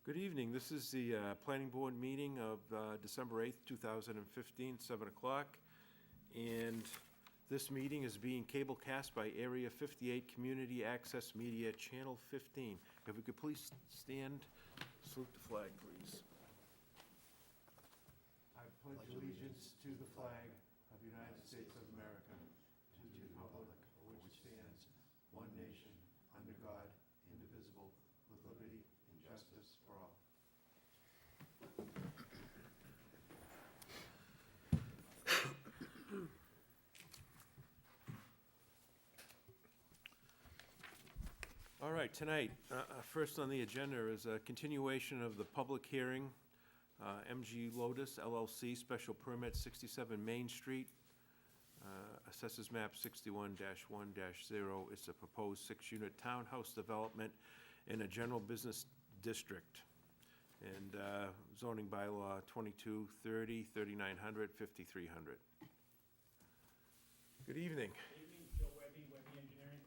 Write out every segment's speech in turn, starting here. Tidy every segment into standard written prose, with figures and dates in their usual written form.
Good evening. This is the Planning Board meeting of December 8th, 2015, 7 o'clock. And this meeting is being cable cast by Area 58 Community Access Media, Channel 15. If we could please stand, salute the flag, please. I pledge allegiance to the flag of the United States of America, to the republic for which stands one nation, under God, indivisible, with liberty and justice for all. All right, tonight, first on the agenda is a continuation of the public hearing, MG Lotus LLC, special permit 67 Main Street, assessors map 61-1-0. It's a proposed 6-unit townhouse development in a general business district. And zoning bylaw 2230, 3900, 5300. Good evening. Good evening, Joe Webby, Webby Engineering.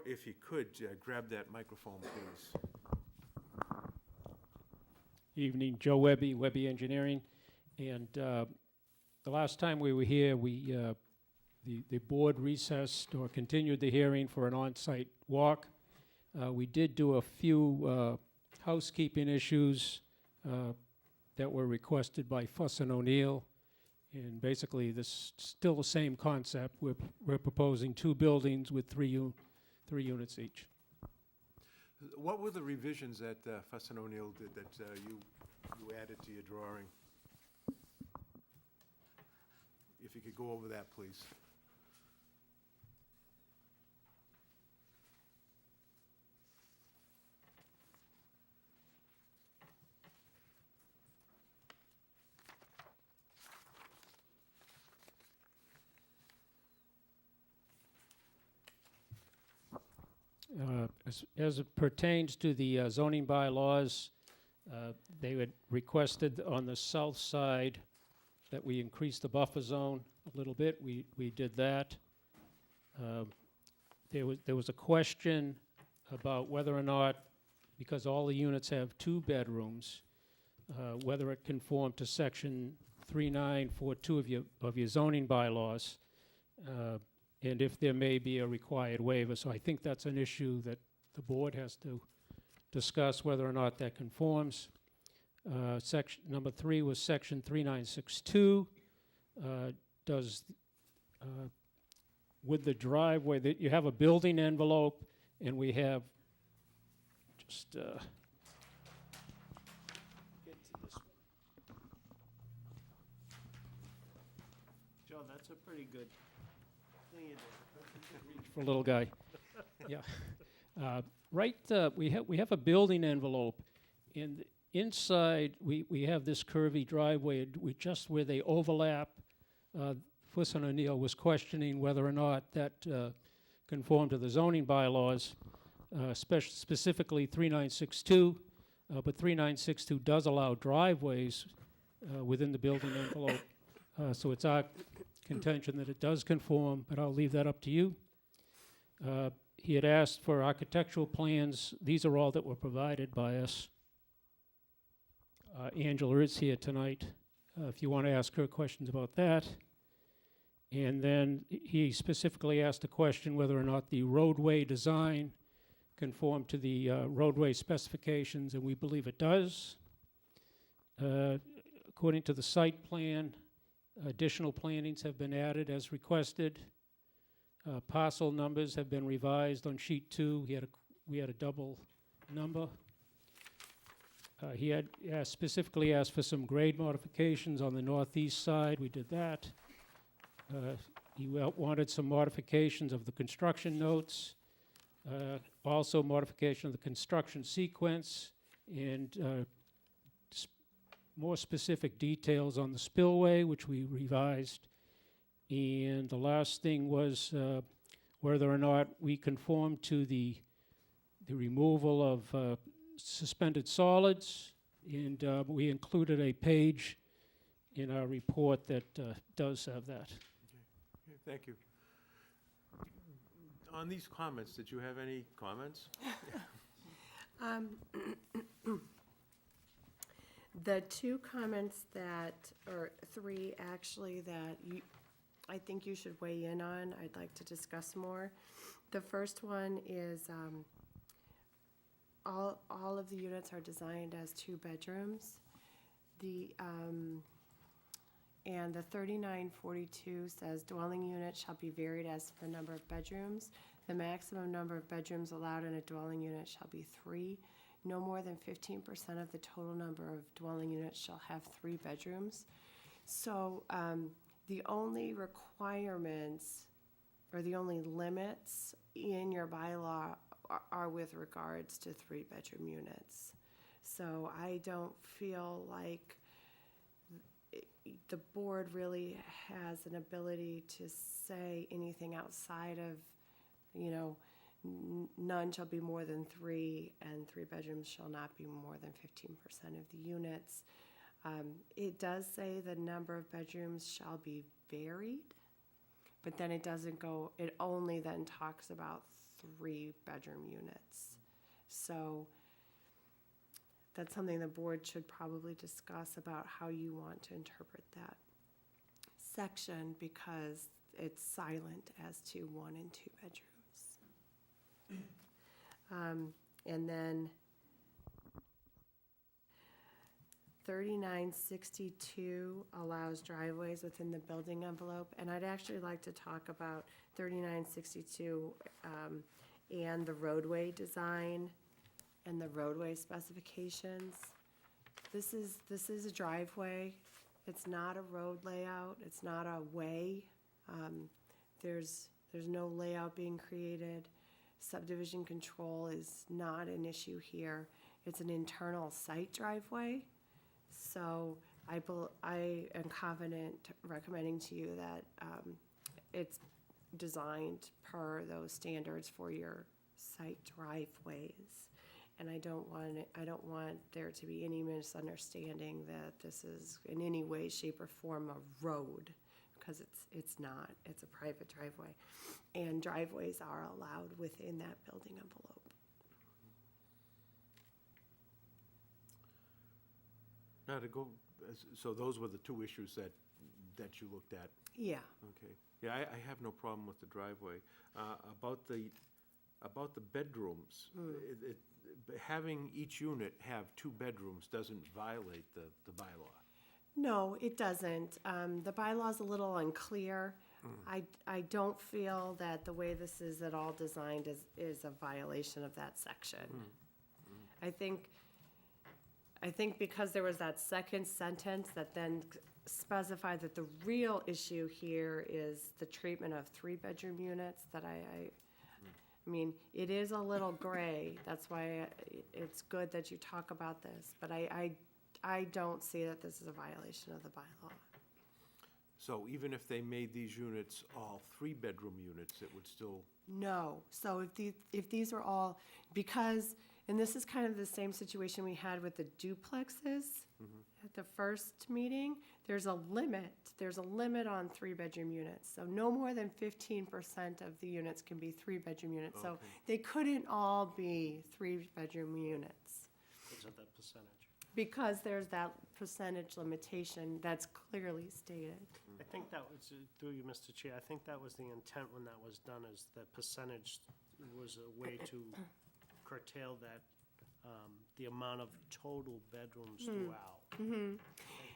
If you could, grab that microphone, please. Evening, Joe Webby, Webby Engineering. And the last time we were here, the board recessed or continued the hearing for an on-site walk. We did do a few housekeeping issues that were requested by Fuss and O'Neill. And basically, this is still the same concept. We're proposing 2 buildings with 3 units each. What were the revisions that Fuss and O'Neill did that you added to your drawing? If you could go over that, please. As it pertains to the zoning bylaws, they had requested on the south side that we increase the buffer zone a little bit. We did that. There was a question about whether or not, because all the units have 2 bedrooms, whether it conformed to section 3942 of your zoning bylaws. And if there may be a required waiver. So I think that's an issue that the board has to discuss whether or not that conforms. Section number 3 was section 3962. With the driveway, that you have a building envelope, and we have just get to this one. Joe, that's a pretty good thing you did. For a little guy. Yeah. We have a building envelope, and inside we have this curvy driveway. Just where they overlap, Fuss and O'Neill was questioning whether or not that conformed to the zoning bylaws, specifically 3962. But 3962 does allow driveways within the building envelope. So it's our contention that it does conform, but I'll leave that up to you. He had asked for architectural plans. These are all that were provided by us. Angela is here tonight, if you want to ask her questions about that. And then he specifically asked a question whether or not the roadway design conformed to the roadway specifications, and we believe it does. According to the site plan, additional plantings have been added as requested. Parcel numbers have been revised on sheet 2. We had a double number. He had specifically asked for some grade modifications on the northeast side. We did that. He wanted some modifications of the construction notes, also modification of the construction sequence, and more specific details on the spillway, which we revised. And the last thing was whether or not we conform to the removal of suspended solids, and we included a page in our report that does have that. Okay, thank you. On these comments, did you have any comments? The two comments that, or three actually, that I think you should weigh in on, I'd like to discuss more. The first one is, all of the units are designed as 2 bedrooms. And the 3942 says dwelling unit shall be varied as the number of bedrooms. The maximum number of bedrooms allowed in a dwelling unit shall be 3. No more than 15% of the total number of dwelling units shall have 3 bedrooms. So the only requirements or the only limits in your bylaw are with regards to 3-bedroom units. So I don't feel like the board really has an ability to say anything outside of, none shall be more than 3, and 3 bedrooms shall not be more than 15% of the units. It does say the number of bedrooms shall be varied, but then it doesn't go, it only then talks about 3-bedroom units. So that's something the board should probably discuss about how you want to interpret that section, because it's silent as to 1 and 2 bedrooms. And then 3962 allows driveways within the building envelope, and I'd actually like to talk about 3962 and the roadway design and the roadway specifications. This is a driveway. It's not a road layout. It's not a way. There's no layout being created. Subdivision control is not an issue here. It's an internal site driveway. So I am confident recommending to you that it's designed per those standards for your site driveways. And I don't want there to be any misunderstanding that this is in any way, shape, or form a road, because it's not. It's a private driveway. And driveways are allowed within that building envelope. Now to go, so those were the 2 issues that you looked at. Yeah. Okay. Yeah, I have no problem with the driveway. About the bedrooms, having each unit have 2 bedrooms doesn't violate the bylaw. No, it doesn't. The bylaw's a little unclear. I don't feel that the way this is at all designed is a violation of that section. I think because there was that second sentence that then specified that the real issue here is the treatment of 3-bedroom units, that I mean, it is a little gray. That's why it's good that you talk about this. But I don't see that this is a violation of the bylaw. So even if they made these units all 3-bedroom units, it would still... No. So if these were all, because, and this is kind of the same situation we had with the duplexes at the first meeting, there's a limit. There's a limit on 3-bedroom units. So no more than 15% of the units can be 3-bedroom units. So they couldn't all be 3-bedroom units. Because of that percentage. Because there's that percentage limitation that's clearly stated. I think that was, through you, Mr. Chair, I think that was the intent when that was done, is the percentage was a way to curtail that, the amount of total bedrooms throughout. I think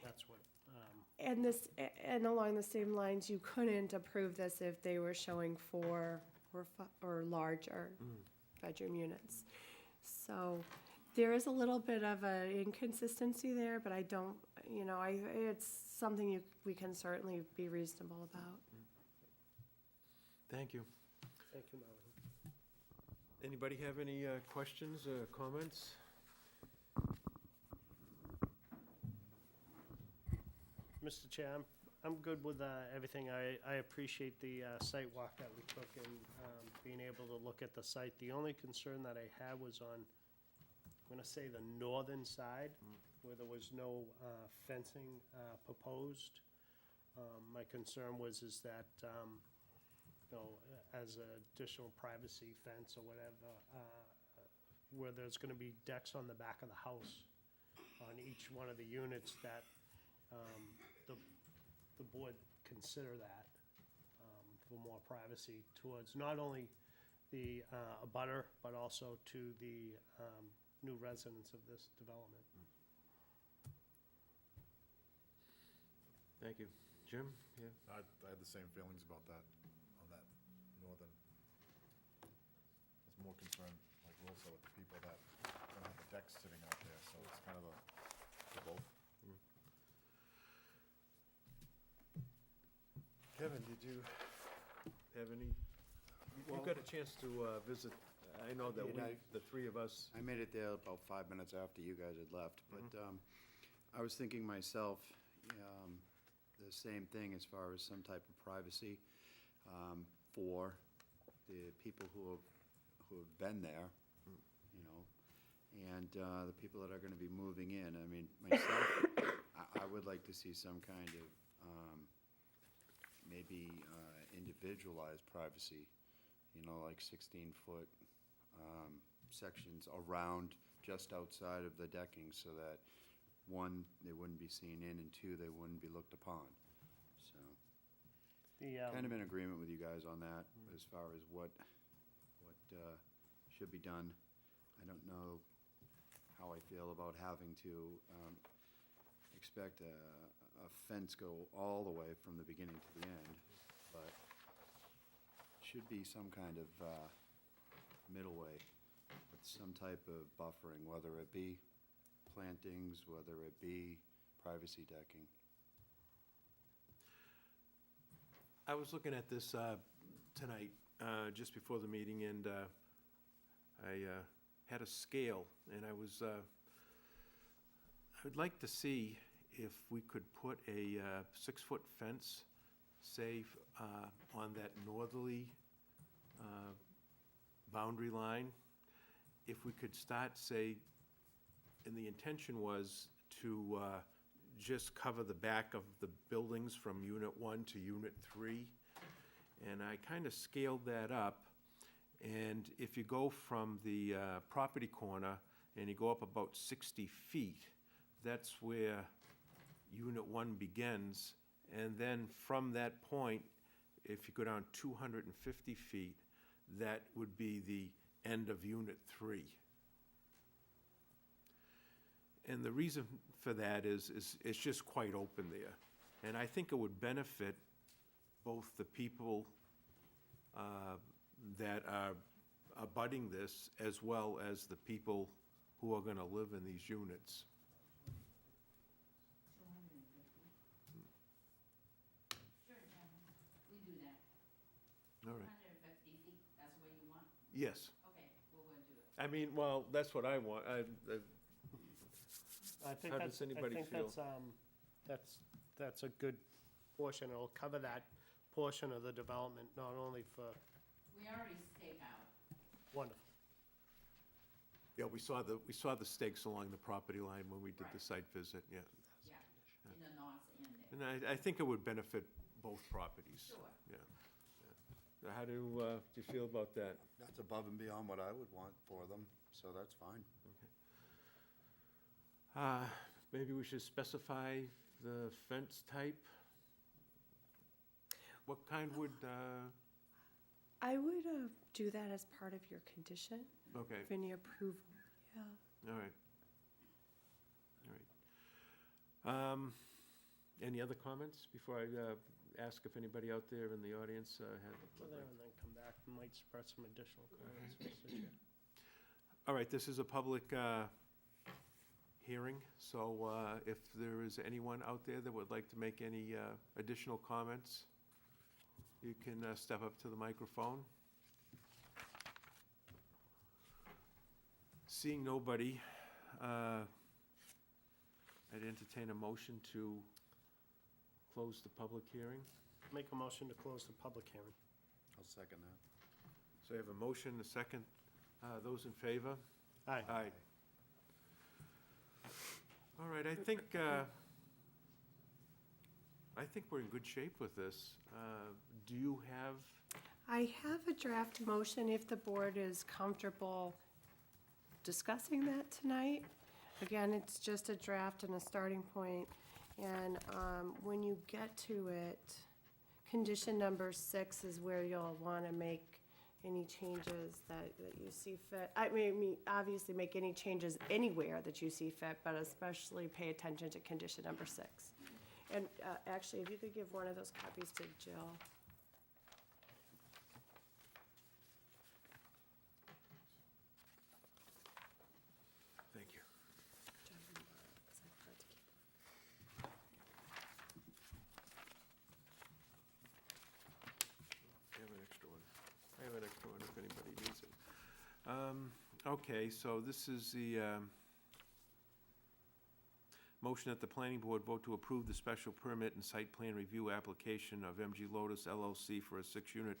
that's what, And along the same lines, you couldn't approve this if they were showing 4 or larger bedroom units. So there is a little bit of an inconsistency there, but I don't, it's something we can certainly be reasonable about. Thank you. thank you, Melanie. Anybody have any questions or comments? Mr. Chair, I'm good with everything. I appreciate the site walk that we took and being able to look at the site. The only concern that I had was on, I'm going to say, the northern side, where there was no fencing proposed. My concern was that, as an additional privacy fence or whatever, where there's going to be decks on the back of the house. on each one of the units that the board consider that for more privacy towards not only the abutter, but also to the new residents of this development. Thank you. Jim? Yeah? I had the same feelings about that, on that northern. I was more concerned, like Will said, with the people that are gonna have the decks sitting out there, so it's kind of a, for both. Kevin, did you have any, you got a chance to visit, I know that Yeah, the three of us, I made it there about 5 minutes after you guys had left, but I was thinking myself, the same thing as far as some type of privacy for the people who have been there, you know, and the people that are gonna be moving in. I mean, myself, I would like to see some kind of maybe individualized privacy, you know, like 16-foot sections around, just outside of the decking, so that, one, they wouldn't be seen in, and two, they wouldn't be looked upon. So, The, kind of in agreement with you guys on that, as far as what should be done. I don't know how I feel about having to expect a fence go all the way from the beginning to the end, but should be some kind of middle way with some type of buffering, whether it be plantings, whether it be privacy decking. I was looking at this tonight, just before the meeting, and I had a scale, and I would like to see if we could put a 6-foot fence, say, on that northerly boundary line. If we could start, say, and the intention was to just cover the back of the buildings from Unit 1 to Unit 3. And I kind of scaled that up. And if you go from the property corner and you go up about 60 feet, that's where Unit 1 begins. And then from that point, if you go down 250 feet, that would be the end of Unit 3. And the reason for that is it's just quite open there. And I think it would benefit both the people that are abutting this, as well as the people who are gonna live in these units. 250. Sure, we do that. All right. 150 feet, that's what you want? Yes. Okay, we're gonna do it. I mean, well, that's what I want. I think How that's, does anybody feel? that's a good portion. It'll cover that portion of the development, not only for, We already stake out. wonderful. Yeah, we saw the stakes along the property line when we did the Right. site visit, yeah. Yeah, in the north end there. And I think it would benefit both properties. Sure. Yeah. Yeah. How do you feel about that? That's above and beyond what I would want for them, so that's fine. Maybe we should specify the fence type? What kind would, I would do that as part of your condition, okay, of any approval, yeah. all right. All right. Any other comments before I ask if anybody out there in the audience had? Go there and then come back. Might spread some additional comments, Mr. Chair. All right, this is a public hearing, so if there is anyone out there that would like to make any additional comments, you can step up to the microphone. Seeing nobody, I'd entertain a motion to close the public hearing. Make a motion to close the public hearing. I'll second that. So I have a motion, a second. Those in favor? Aye. Aye. All right, I think we're in good shape with this. Do you have, I have a draft motion if the board is comfortable discussing that tonight. Again, it's just a draft and a starting point, and when you get to it, condition number 6 is where you'll want to make any changes that you see fit. I mean, obviously make any changes anywhere that you see fit, but especially pay attention to condition number 6. And actually, if you could give one of those copies to Jill. Thank you. I have an extra one. I have an extra one if anybody needs it. Okay, so this is the motion that the planning board vote to approve the special permit and site plan review application of MG Lotus LLC for a 6-unit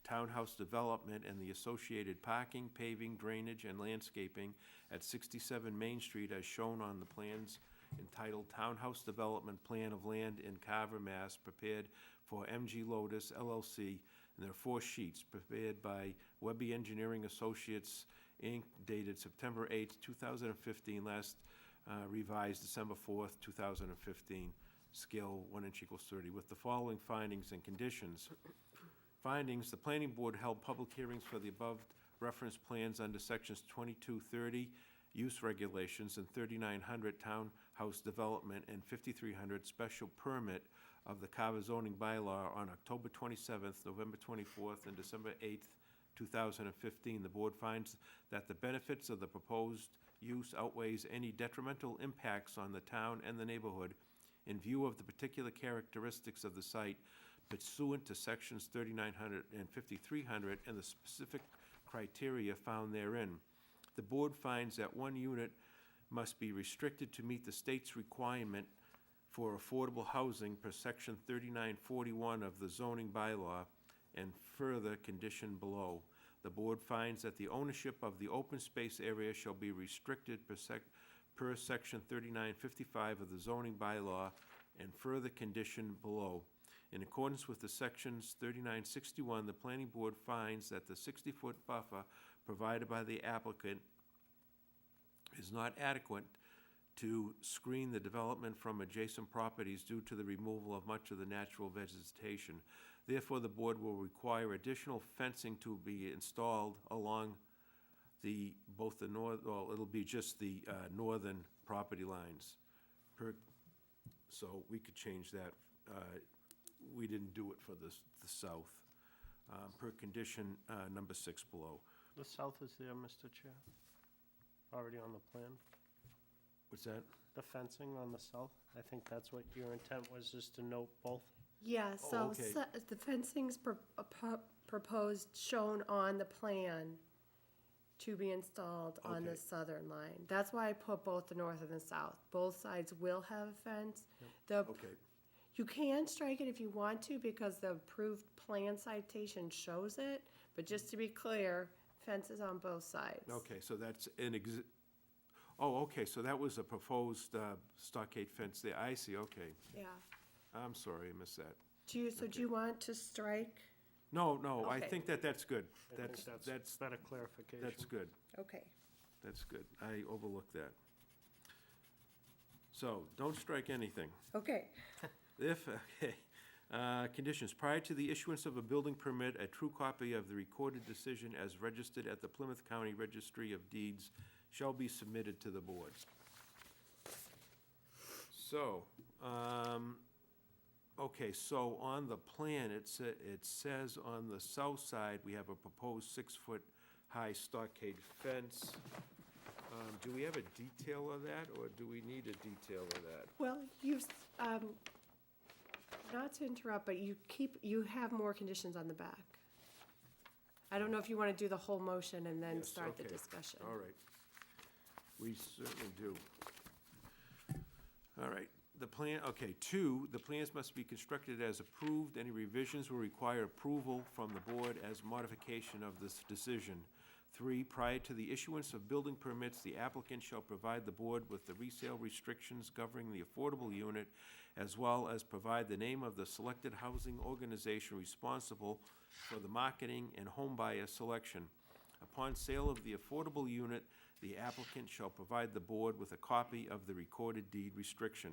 townhouse development and the associated parking, paving, drainage, and landscaping at 67 Main Street as shown on the plans entitled Townhouse Development Plan of Land in Carver, Mass., prepared for MG Lotus LLC. And there are 4 sheets prepared by Webby Engineering Associates, Inc., dated September 8th, 2015, last revised December 4th, 2015, scale 1 inch equals 30, with the following findings and conditions. Findings: the planning board held public hearings for the above referenced plans under sections 2230 use regulations and 3900 townhouse development and 5300 special permit of the Carver zoning bylaw on October 27th, November 24th, and December 8th, 2015. The board finds that the benefits of the proposed use outweighs any detrimental impacts on the town and the neighborhood in view of the particular characteristics of the site pursuant to sections 3900 and 5300 and the specific criteria found therein. The board finds that 1 unit must be restricted to meet the state's requirement for affordable housing per section 3941 of the zoning bylaw and further condition below. The board finds that the ownership of the open space area shall be restricted per section 3955 of the zoning bylaw and further condition below. In accordance with the sections 3961, the planning board finds that the 60-foot buffer provided by the applicant is not adequate to screen the development from adjacent properties due to the removal of much of the natural vegetation. Therefore, the board will require additional fencing to be installed along both the north, well, it'll be just the northern property lines. So we could change that. We didn't do it for the south. Per condition number 6 below. The south is there, Mr. Chair? Already on the plan? What's that? The fencing on the south? I think that's what your intent was, just to note both. Yeah, Oh, so okay. the fencing's proposed, shown on the plan to be installed on the Okay. southern line. That's why I put both the north and the south. Both sides will have a fence. Okay, You can strike it if you want to because the approved plan citation shows it, but just to be clear, fences on both sides. okay, so that's okay, so that was a proposed stockade fence there. I see, okay. Yeah. I'm sorry, I missed that. Do you want to strike? No, I Okay. think that's good. I think that's better clarification. That's good. Okay. That's good. I overlooked that. So, don't strike anything. Okay. Conditions, prior to the issuance of a building permit, a true copy of the recorded decision as registered at the Plymouth County Registry of Deeds shall be submitted to the board. So, okay, so on the plan, it says on the south side, we have a proposed 6-foot high stockade fence. Do we have a detail of that, or do we need a detail of that? Well, not to interrupt, but you have more conditions on the back. I don't know if you want to do the whole motion and then Yes, start the okay. discussion. All right. We certainly do. All right, the plan, okay, 2, the plans must be constructed as approved. Any revisions will require approval from the board as modification of this decision. 3, prior to the issuance of building permits, the applicant shall provide the board with the resale restrictions governing the affordable unit, as well as provide the name of the selected housing organization responsible for the marketing and home buyer selection. Upon sale of the affordable unit, the applicant shall provide the board with a copy of the recorded deed restriction.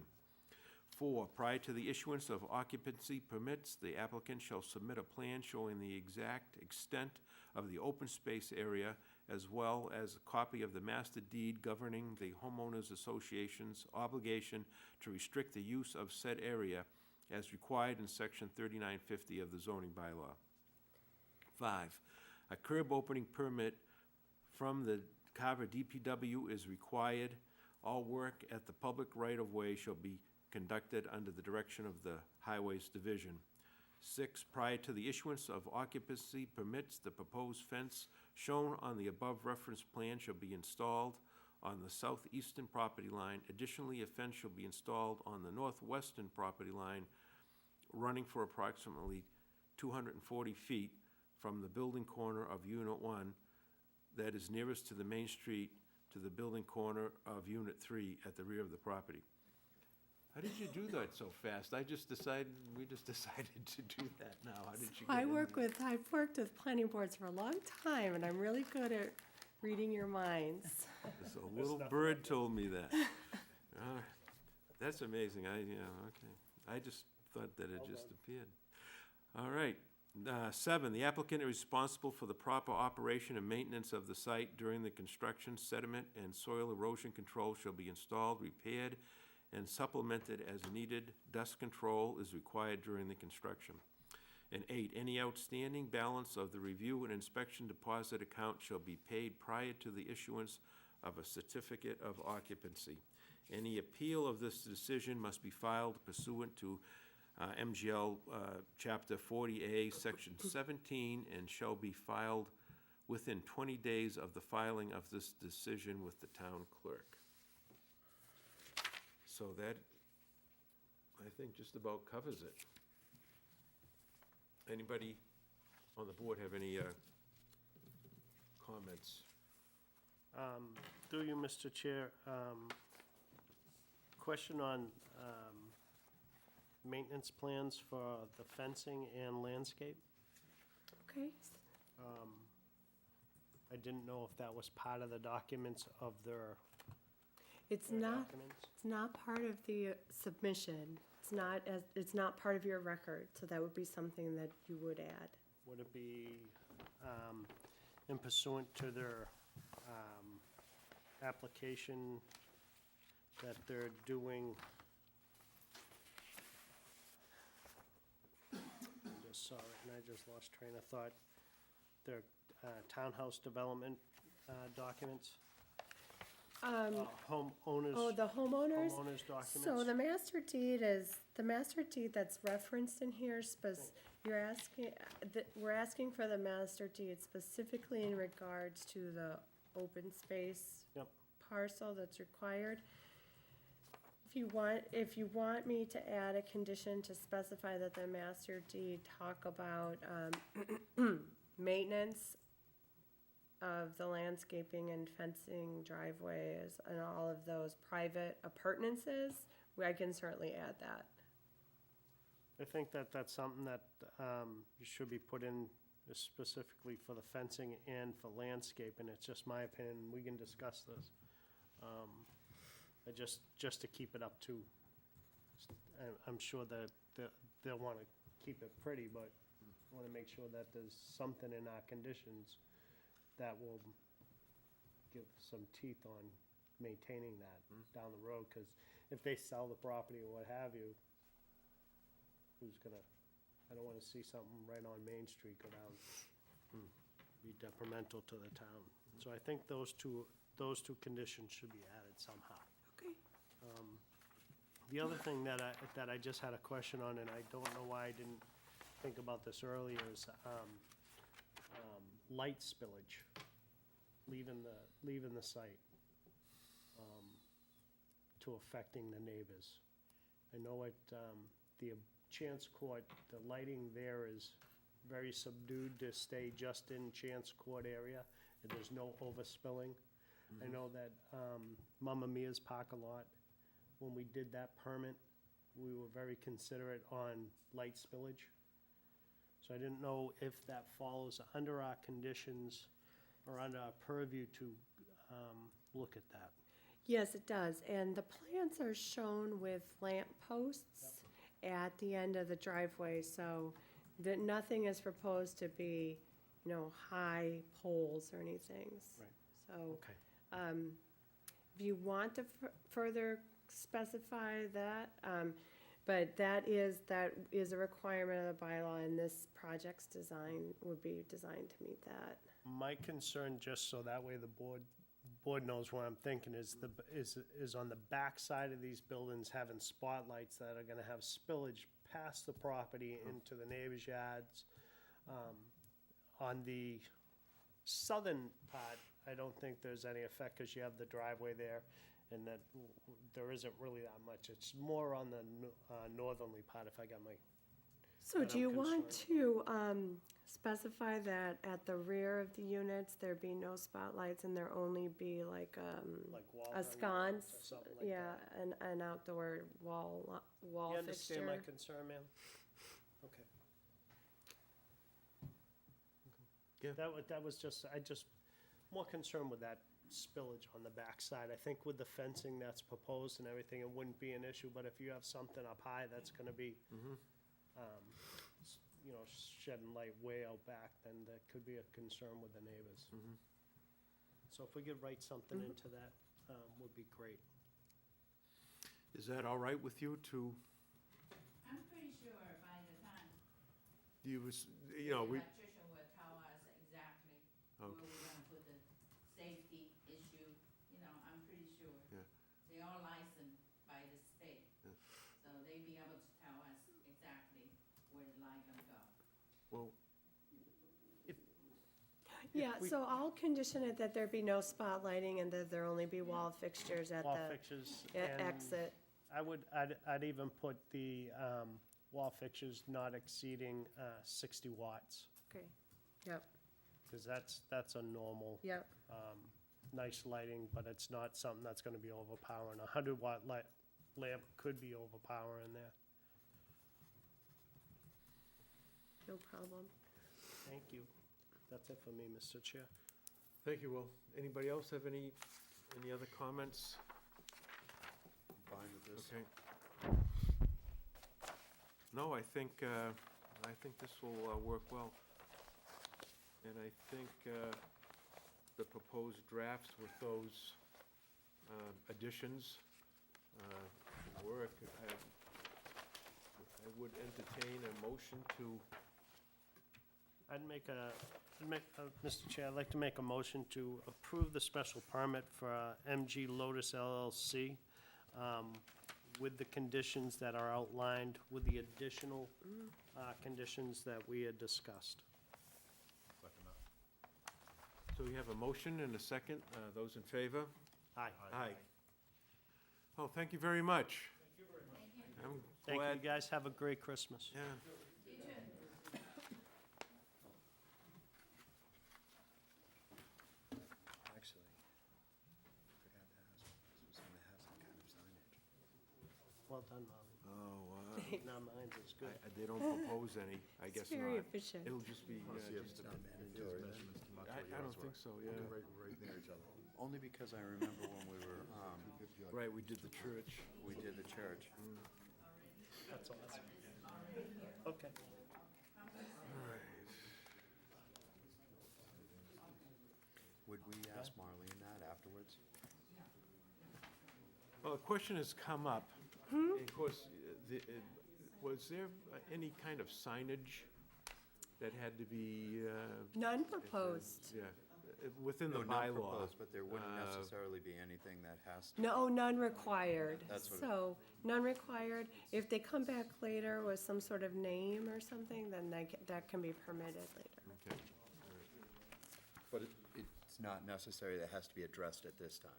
4, prior to the issuance of occupancy permits, the applicant shall submit a plan showing the exact extent of the open space area, as well as a copy of the master deed governing the homeowners association's obligation to restrict the use of said area as required in section 3950 of the zoning bylaw. 5, a curb opening permit from the Carver DPW is required. All work at the public right-of-way shall be conducted under the direction of the Highways Division. 6, prior to the issuance of occupancy permits, the proposed fence shown on the above referenced plan shall be installed on the southeastern property line. Additionally, a fence shall be installed on the northwestern property line, running for approximately 240 feet from the building corner of Unit 1 that is nearest to the main street to the building corner of Unit 3 at the rear of the property. How did you do that so fast? We just decided to do that now. How did you get I've into worked with planning boards for a long time, and I'm really good at reading your minds. this? A little bird told me that. That's amazing. Okay. I just thought that it just appeared. All right. 7, the applicant is responsible for the proper operation and maintenance of the site during the construction. Sediment and soil erosion control shall be installed, repaired, and supplemented as needed. Dust control is required during the construction. And 8, any outstanding balance of the review and inspection deposit account shall be paid prior to the issuance of a certificate of occupancy. Any appeal of this decision must be filed pursuant to MGL Chapter 40A, Section 17, and shall be filed within 20 days of the filing of this decision with the town clerk. So that, I think, just about covers it. Anybody on the board have any comments? Through you, Mr. Chair, question on maintenance plans for the fencing and landscape. Okay, I didn't know if that was part of the documents of their it's their not, documents. it's not part of the submission. It's not part of your record, so that would be something that you would add. Would it be in pursuant to their application that they're doing? I just saw it and I just lost train of thought. Their townhouse development documents? Homeowners. Oh, the homeowners? Homeowners documents? So the master deed that's referenced in here, we're asking for the master deed specifically in regards to the open space Yep. parcel that's required. If you want me to add a condition to specify that the master deed talk about maintenance of the landscaping and fencing, driveways, and all of those private appurtenances, I can certainly add that. I think that that's something that should be put in specifically for the fencing and for landscape, and it's just my opinion, we can discuss this. Just to keep it up to, I'm sure that they'll want to keep it pretty, but I want to make sure that there's something in our conditions that will give some teeth on maintaining that down the road, because if they sell the property or what have you, I don't want to see something right on Main Street go down, be detrimental to the town. So I think those two conditions should be added somehow. Okay. The other thing that I just had a question on, and I don't know why I didn't think about this earlier, is light spillage, leaving the site, to affecting the neighbors. I know the Chance Court, the lighting there is very subdued to stay just in Chance Court area, and there's no overspilling. I know that Mamma Mia's parking lot, when we did that permit, we were very considerate on light spillage. So I didn't know if that falls under our conditions or under our purview to look at that. Yes, it does, and the plants are shown with lamp posts at the end of the driveway, so that nothing is proposed to be, high poles or anything. Right. So, Okay. if you want to further specify that, but that is a requirement of the bylaw, and this project's design would be designed to meet that. My concern, just so that way the board knows what I'm thinking, is on the back side of these buildings having spotlights that are gonna have spillage past the property into the neighbors' yards. On the southern part, I don't think there's any effect, cause you have the driveway there, and that there isn't really that much. It's more on the northerly part, if I got my, So But do I'm you want concerned. to specify that at the rear of the units, there be no spotlights and there only be like wall a hanging sconce? or something like Yeah, that? an outdoor wall You understand my fixture. concern, ma'am? Okay. Yeah. That was just, more concerned with that spillage on the backside. I think with the fencing that's proposed and everything, it wouldn't be an issue, but if you have something up high that's gonna be, shedding light way out back, then that could be a concern with the neighbors. So if we could write something into that, would be great. Is that all right with you to, I'm pretty sure by the time we, the electrician will tell us exactly where Okay. we're gonna put the safety issue, I'm pretty sure. Yeah. They are licensed by the state, Yeah. so they be able to tell us exactly where the light gonna go. well, Yeah, we- so I'll condition it that there be no spotlighting and that there only be wall fixtures at Wall the fixtures and exit. I'd even put the wall fixtures not exceeding 60 watts, Okay, yep, because that's a normal, yep. nice lighting, but it's not something that's gonna be overpowering. A 100-watt lamp could be overpowering there. No problem. Thank you. That's it for me, Mr. Chair. thank you, Will. Anybody else have any other comments? I'm fine with this. Okay. No, I think this will work well. And I think the proposed drafts with those additions work. I would entertain a motion to, Mr. Chair, I'd like to make a motion to approve the special permit for MG Lotus LLC with the conditions that are outlined, with the additional conditions that we had discussed. Second that. so we have a motion and a second. Those in favor? Aye. Aye. Oh, thank you very much. I'm Thank you, glad, guys. Have a great Christmas. yeah. Actually, I forgot to ask, this was gonna have some kind of signage. Well done, Molly. Oh, Now mine's is good. they don't propose any, I guess It's very not. efficient. It'll just be, See if just it's a- not mandatory, measurements to match what I don't yours think were. so, yeah. Right near each other. Only because I remember when we were, 250 on- Right, we did the church. we did the church. That's awesome. Okay. Would we ask Marlene that afterwards? Well, a question has come up. And of course, was there any kind of signage that had to be, None proposed. yeah, within the No, not bylaw? proposed, but there wouldn't Uh, necessarily be anything that has to. No, none required. That's what it- So, none required. If they come back later with some sort of name or something, then that can be permitted later. Okay. But it's not necessary, that has to be addressed at this time.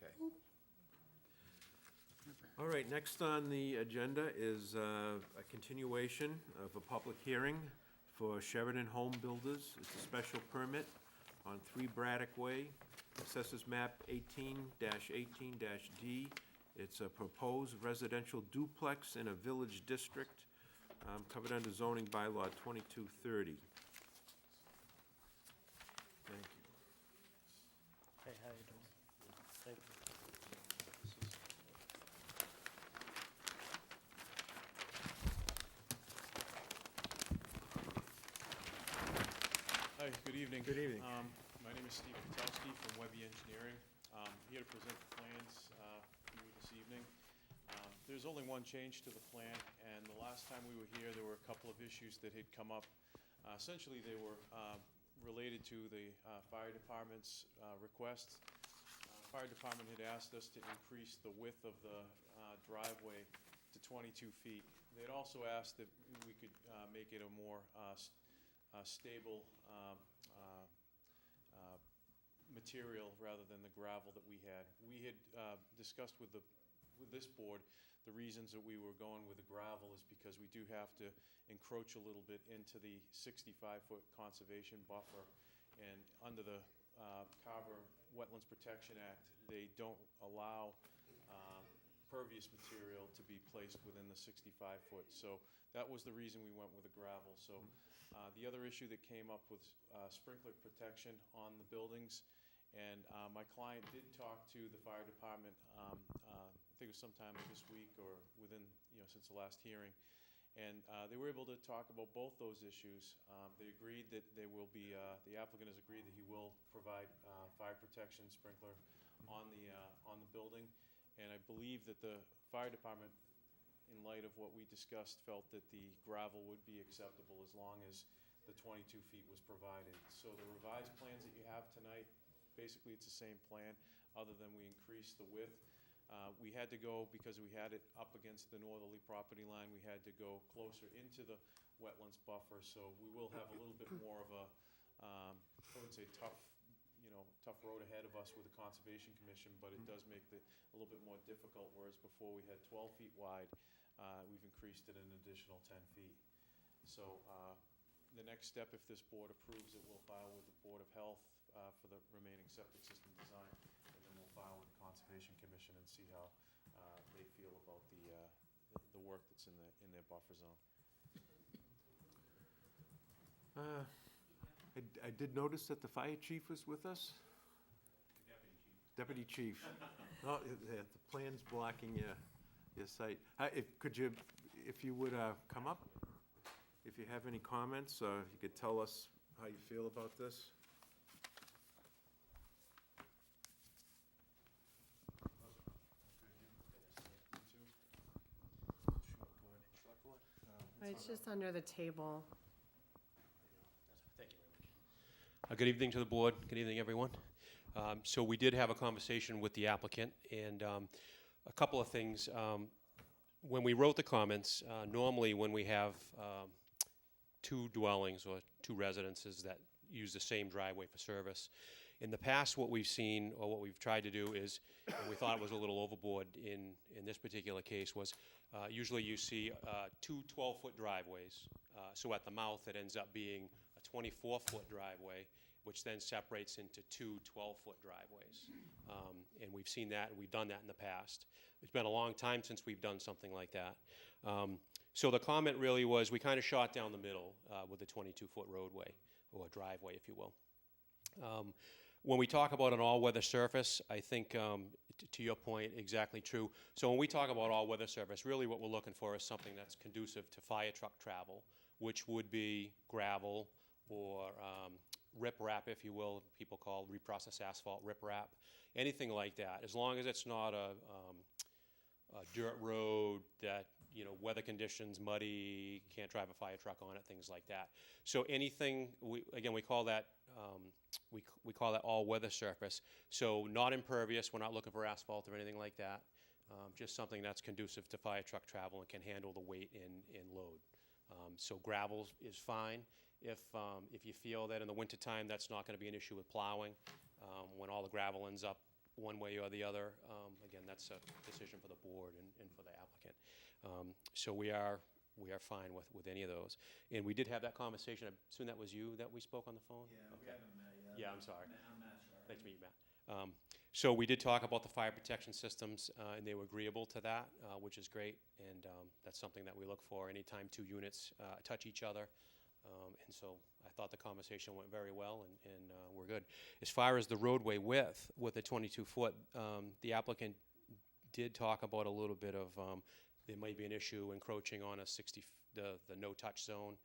Okay. All right, next on the agenda is a continuation of a public hearing for Sheridan Home Builders. It's a special permit on 3 Braddock Way, Assessors Map 18-18-D. It's a proposed residential duplex in a village district, covered under zoning bylaw 2230. Thank you. Hey, how you doing? evening. Good evening. My name is Steve Kotowski from Webby Engineering. Here to present the plans for you this evening. There's only one change to the plan, and the last time we were here, there were a couple of issues that had come up. Essentially, they were related to the fire department's request. Fire department had asked us to increase the width of the driveway to 22 feet. They had also asked that we could make it a more stable material rather than the gravel that we had. We had discussed with this board, the reasons that we were going with the gravel is because we do have to encroach a little bit into the 65-foot conservation buffer. And under the Carver Wetlands Protection Act, they don't allow pervious material to be placed within the 65-foot. So that was the reason we went with the gravel. So the other issue that came up was sprinkler protection on the buildings. And my client did talk to the fire department, I think it was sometime this week or within, since the last hearing. And they were able to talk about both those issues. They agreed that there will be, the applicant has agreed that he will provide fire protection sprinkler on the building. And I believe that the fire department, in light of what we discussed, felt that the gravel would be acceptable as long as the 22 feet was provided. So the revised plans that you have tonight, basically it's the same plan, other than we increased the width. We had to go, because we had it up against the northerly property line, we had to go closer into the wetlands buffer, so we will have a little bit more of a, I wouldn't say tough road ahead of us with the Conservation Commission, but it does make it a little bit more difficult, whereas before we had 12 feet wide, we've increased it an additional 10 feet. So the next step, if this board approves it, we'll file with the Board of Health for the remaining septic system design, and then we'll file with the Conservation Commission and see how they feel about the work that's in their buffer zone. I did notice that the fire chief was with us. Deputy chief. Oh, the plan's blocking your site. If you would come up, if you have any comments, you could tell us how you feel about this. It's just under the table. Thank you very much. Good evening to the board. Good evening, everyone. So we did have a conversation with the applicant, and a couple of things. When we wrote the comments, normally when we have two dwellings or two residences that use the same driveway for service, in the past what we've seen, or what we've tried to do is, and we thought it was a little overboard in this particular case, was usually you see two 12-foot driveways. So at the mouth it ends up being a 24-foot driveway, which then separates into two 12-foot driveways. And we've seen that, and we've done that in the past. It's been a long time since we've done something like that. So the comment really was, we kind of shot down the middle with a 22-foot roadway, or driveway, if you will. When we talk about an all-weather surface, I think, to your point, exactly true. So when we talk about all-weather surface, really what we're looking for is something that's conducive to fire truck travel, which would be gravel or riprap, if you will. People call reprocessed asphalt riprap, anything like that. As long as it's not a dirt road that, weather conditions, muddy, can't drive a fire truck on it, things like that. So anything, we call that we call that all-weather surface. So not impervious. We're not looking for asphalt or anything like that. Just something that's conducive to fire truck travel and can handle the weight and load. So gravel is fine. If you feel that in the wintertime that's not going to be an issue with plowing, when all the gravel ends up one way or the other, again, that's a decision for the board and for the applicant. So we are fine with any of those. And we did have that conversation. I assume that was you that we spoke on the phone? Yeah, okay. we haven't met yet. Yeah, I'm sorry. I'm Matt Sharp. Nice to meet you, Matt. So we did talk about the fire protection systems, and they were agreeable to that, which is great. And that's something that we look for anytime two units touch each other. And so I thought the conversation went very well, and we're good. As far as the roadway width with the 22-foot, the applicant did talk about a little bit of there might be an issue encroaching on the no-touch zone.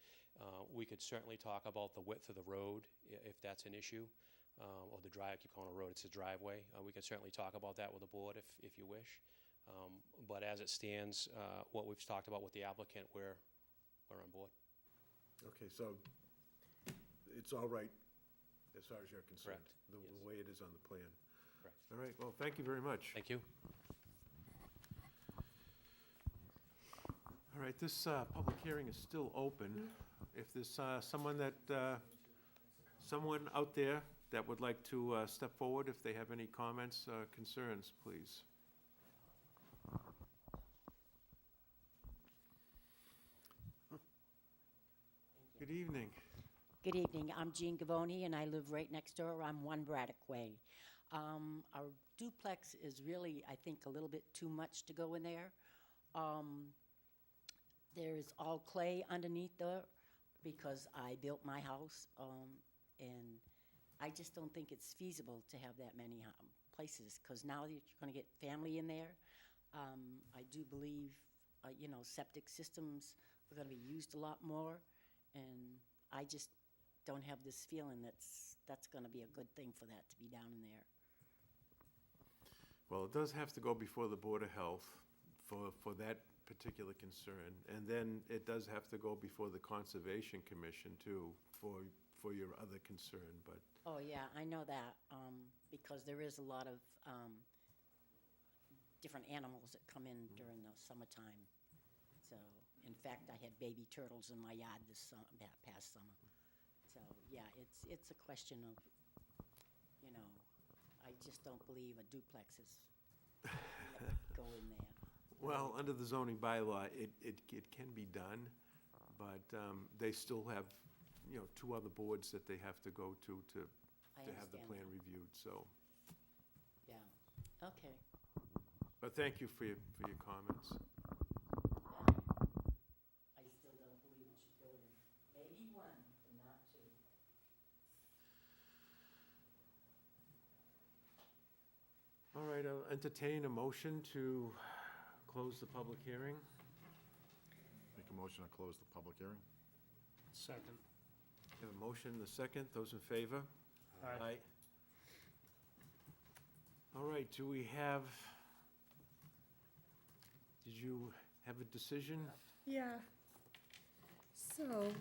We could certainly talk about the width of the road, if that's an issue, or the drive, I keep calling it a road, it's a driveway. We can certainly talk about that with the board if you wish. But as it stands, what we've talked about with the applicant, we're on board. Okay, so it's all right as far as you're concerned? Correct, The yes. way it is on the plan? Correct. All right, well, thank you very much. Thank you. All right, this public hearing is still open. If there's someone out there that would like to step forward, if they have any comments, concerns, please. Good evening. Good evening. I'm Jean Gavoni, and I live right next door on 1 Braddock Way. Our duplex is really, I think, a little bit too much to go in there. There's all clay underneath there because I built my house, and I just don't think it's feasible to have that many places, because now you're going to get family in there. I do believe, septic systems are going to be used a lot more, and I just don't have this feeling that's going to be a good thing for that to be down in there. Well, it does have to go before the Board of Health for that particular concern, and then it does have to go before the Conservation Commission too, for your other concern, but, Oh, yeah, I know that, because there is a lot of different animals that come in during the summertime. So, in fact, I had baby turtles in my yard that past summer. So, yeah, it's a question of, I just don't believe a duplex is go in there. well, under the zoning bylaw, it can be done, but they still have, 2 other boards that they have to go to I have the understand plan that. reviewed, so. Yeah, okay. But thank you for your comments. I still don't believe it should go in. Maybe 1, but not 2. All right, I'll entertain a motion to close the public hearing. Make a motion to close the public hearing? Second. Have a motion, the second, those in favor? Aye. All right, do we have, did you have a decision? Yeah. So,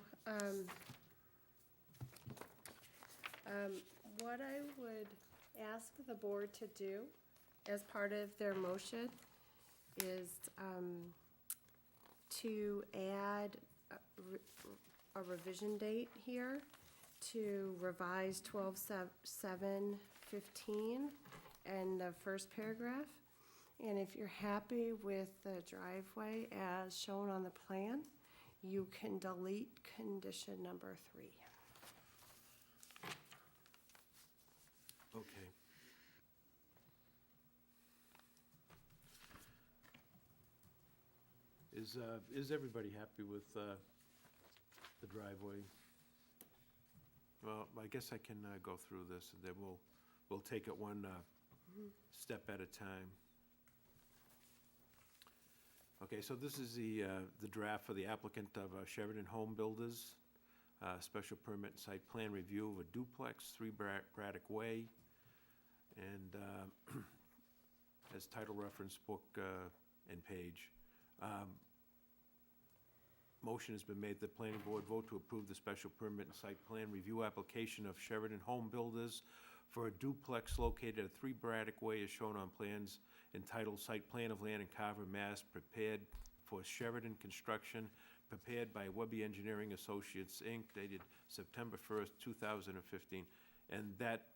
what I would ask the board to do as part of their motion is to add a revision date here to revise 12/7/15 and the first paragraph. And if you're happy with the driveway as shown on the plan, you can delete condition number 3. Okay. Is everybody happy with the driveway? Well, I guess I can go through this, and then we'll take it one step at a time. Okay, so this is the draft for the applicant of Sheridan Home Builders, special permit and site plan review of a duplex, 3 Braddock Way, and as title reference, book and page. Motion has been made, the planning board vote to approve the special permit and site plan review application of Sheridan Home Builders for a duplex located at 3 Braddock Way as shown on plans entitled Site Plan of Land in Carver, Mass., prepared for Sheridan Construction, prepared by Webby Engineering Associates, Inc., dated September 1st, 2015. And that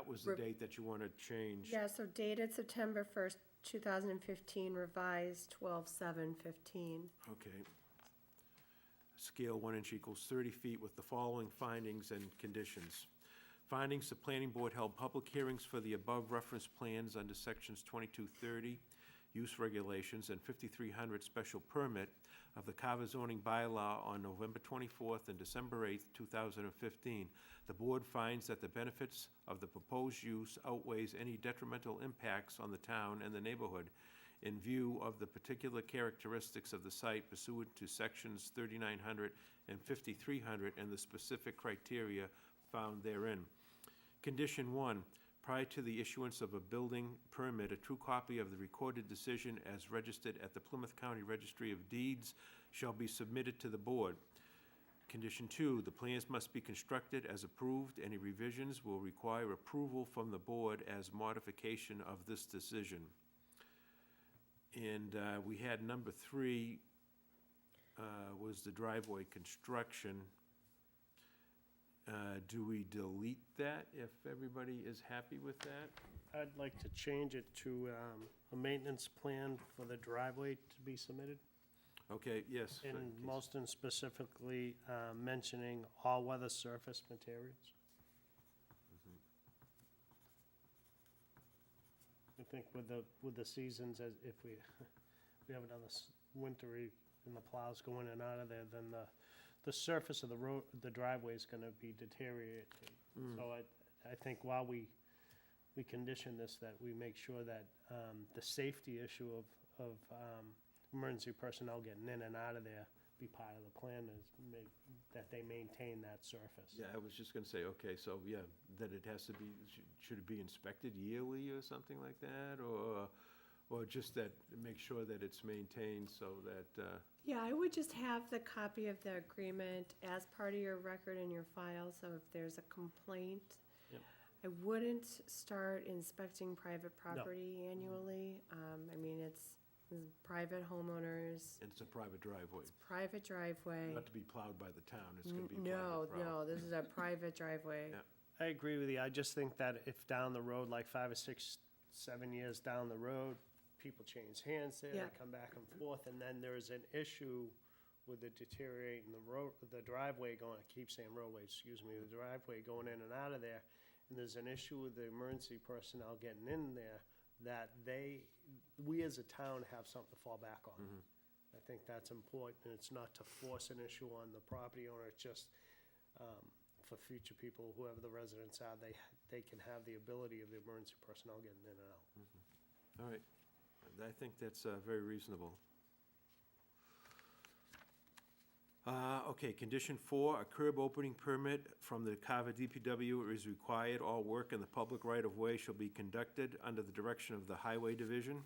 was the date that you want to change? Yeah, so dated September 1st, 2015, revised 12/7/15. Okay. Scale 1 inch equals 30 feet with the following findings and conditions. Findings, the planning board held public hearings for the above referenced plans under sections 2230, use regulations, and 5300 special permit of the Carver zoning bylaw on November 24th and December 8th, 2015. The board finds that the benefits of the proposed use outweighs any detrimental impacts on the town and the neighborhood. in view of the particular characteristics of the site pursuant to sections 3900 and 5300 and the specific criteria found therein. Condition 1, prior to the issuance of a building permit, a true copy of the recorded decision as registered at the Plymouth County Registry of Deeds shall be submitted to the board. Condition 2, the plans must be constructed as approved. Any revisions will require approval from the board as modification of this decision. And we had number 3 was the driveway construction. Do we delete that if everybody is happy with that? I'd like to change it to a maintenance plan for the driveway to be submitted. Okay, yes. And please. most and specifically mentioning all-weather surface materials. I think with the seasons, as if we have another wintry and the plows go in and out of there, then the surface of the road, the driveway is gonna be deteriorated. So I think while we condition this, that we make sure that the safety issue of emergency personnel getting in and out of there be part of the plan, that they maintain that surface. Yeah, I was just gonna say, okay, so, yeah, that it has to be, should it be inspected yearly or something like that? Or just that, make sure that it's maintained so that, Yeah, I would just have the copy of the agreement as part of your record in your file, so if there's a complaint. Yep. I wouldn't start inspecting private property annually. I mean, it's private homeowners, it's a private driveway, private driveway. not to be plowed by the town, it's gonna be No, private property. no, this is a private driveway. Yeah. I agree with you. I just think that if down the road, like 5 or 6, 7 years down the road, people change hands there, Yeah. they come back and forth, and then there's an issue with the deteriorating the road, the driveway going, I keep saying roadway, excuse me, the driveway going in and out of there, and there's an issue with the emergency personnel getting in there, that we as a town have something to fall back on. I think that's important, and it's not to force an issue on the property owner, it's just, for future people, whoever the residents are, they can have the ability of the emergency personnel getting in and out. All right, I think that's very reasonable. Okay, condition 4, a curb opening permit from the Carver DPW is required. All work in the public right-of-way shall be conducted under the direction of the Highway Division.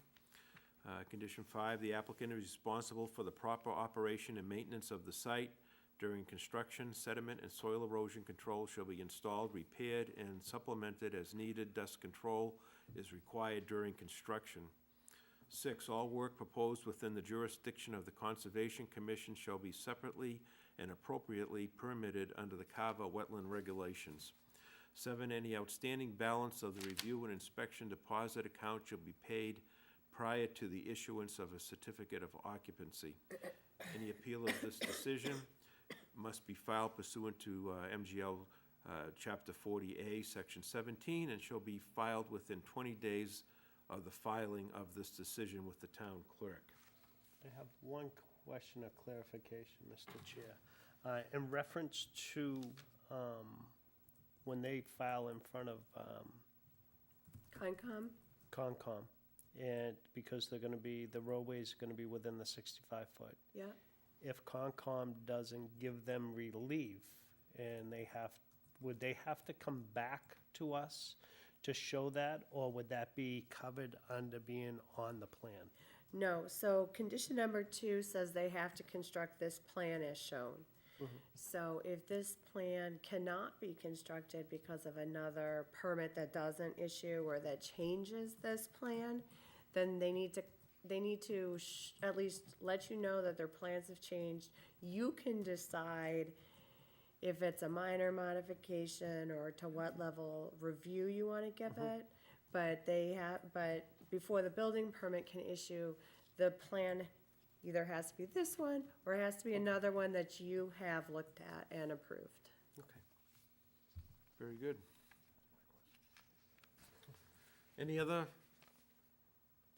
Condition 5, the applicant is responsible for the proper operation and maintenance of the site. During construction, sediment and soil erosion control shall be installed, repaired, and supplemented as needed. Dust control is required during construction. 6, all work proposed within the jurisdiction of the Conservation Commission shall be separately and appropriately permitted under the Carver wetland regulations. 7, any outstanding balance of the review and inspection deposit account shall be paid prior to the issuance of a certificate of occupancy. Any appeal of this decision must be filed pursuant to MGL Chapter 40A, Section 17, and shall be filed within 20 days of the filing of this decision with the town clerk. I have one question of clarification, Mr. Chair. In reference to when they file in front of Concom? Concom, and because they're gonna be, the roadway's gonna be within the 65-foot. Yeah. If Concom doesn't give them relief, and would they have to come back to us to show that, or would that be covered under being on the plan? No, so condition number 2 says they have to construct this plan as shown. So if this plan cannot be constructed because of another permit that doesn't issue or that changes this plan, then they need to at least let you know that their plans have changed. You can decide if it's a minor modification or to what level review you want to give it. But but before the building permit can issue, the plan either has to be this one or it has to be another one that you have looked at and approved. Okay. Very good. Any other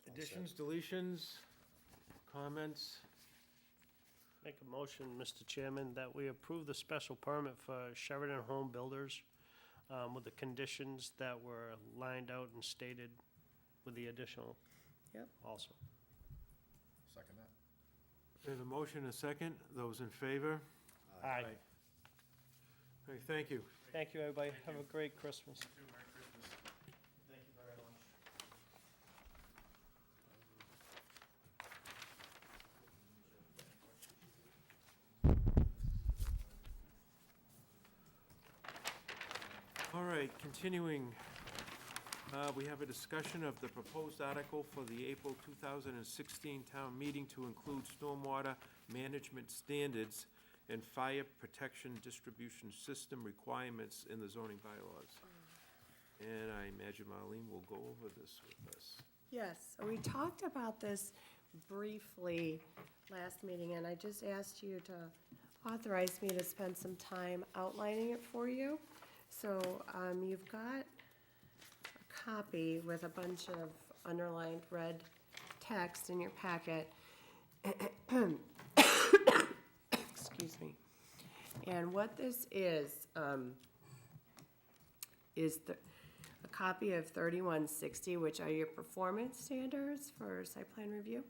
additions, deletions, comments? Make a motion, Mr. Chairman, that we approve the special permit for Sheridan Home Builders with the conditions that were lined out and stated with the additional Yep. also. Second that? We have a motion and a second. Those in favor? Aye. Okay, thank you. Thank you, everybody. Have a great Christmas. All right, continuing, we have a discussion of the proposed article for the April 2016 town meeting to include stormwater management standards and fire protection distribution system requirements in the zoning bylaws. And I imagine Marlene will go over this with us. Yes, so we talked about this briefly last meeting, and I just asked you to authorize me to spend some time outlining it for you. So, you've got a copy with a bunch of underlined red text in your packet. Excuse me. And what this is a copy of 3160, which are your performance standards for site plan review.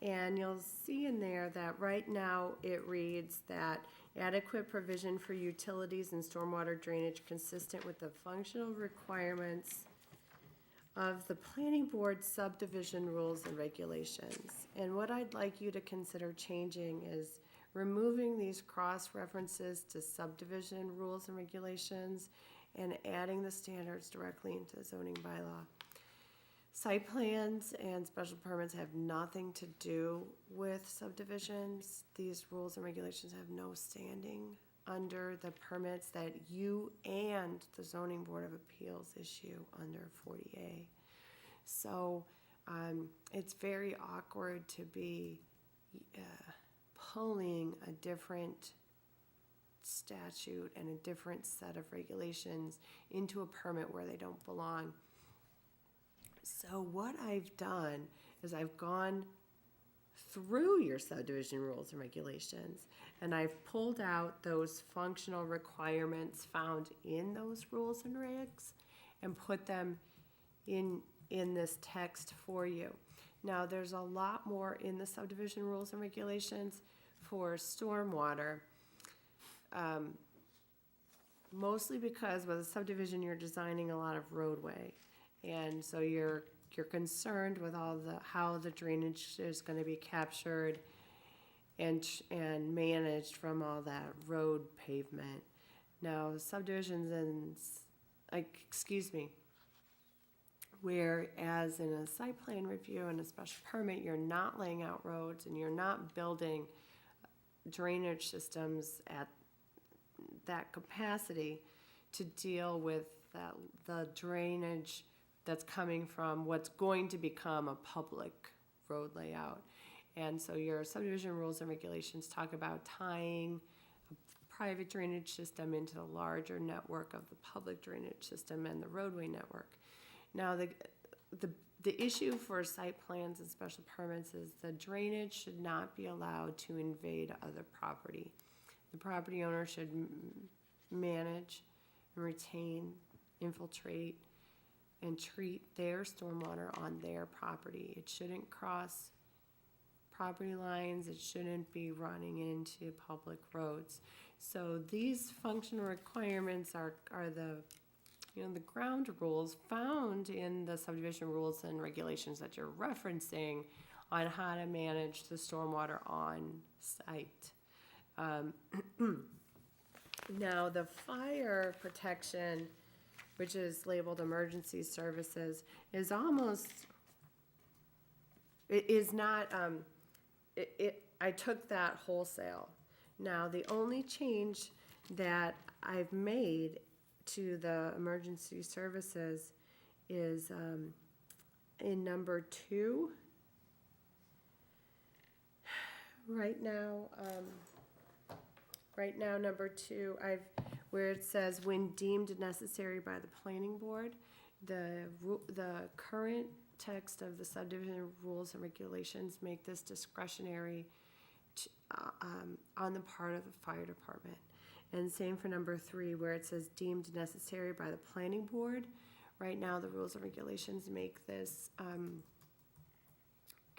And you'll see in there that right now it reads that adequate provision for utilities and stormwater drainage consistent with the functional requirements of the planning board subdivision rules and regulations. And what I'd like you to consider changing is removing these cross-references to subdivision rules and regulations and adding the standards directly into the zoning bylaw. Site plans and special permits have nothing to do with subdivisions. These rules and regulations have no standing under the permits that you and the zoning board of appeals issue under 40A. So it's very awkward to be pulling a different statute and a different set of regulations into a permit where they don't belong. So what I've done is I've gone through your subdivision rules and regulations, and I've pulled out those functional requirements found in those rules and regs and put them in this text for you. Now, there's a lot more in the subdivision rules and regulations for stormwater, mostly because with a subdivision, you're designing a lot of roadway. And so you're concerned with how the drainage is going to be captured and managed from all that road pavement. Now, subdivisions whereas in a site plan review and a special permit, you're not laying out roads and you're not building drainage systems at that capacity to deal with the drainage that's coming from what's going to become a public road layout. And so your subdivision rules and regulations talk about tying a private drainage system into the larger network of the public drainage system and the roadway network. Now, the issue for site plans and special permits is the drainage should not be allowed to invade other property. The property owner should manage and retain, infiltrate, and treat their stormwater on their property. It shouldn't cross property lines. It shouldn't be running into public roads. So these functional requirements are the ground rules found in the subdivision rules and regulations that you're referencing on how to manage the stormwater on site. Now, the fire protection, which is labeled emergency services, is almost, it is not, I took that wholesale. Now, the only change that I've made to the emergency services is in number 2. Right now, number 2, where it says when deemed necessary by the planning board, the current text of the subdivision rules and regulations make this discretionary on the part of the fire department. And same for number 3, where it says deemed necessary by the planning board. Right now, the rules and regulations make this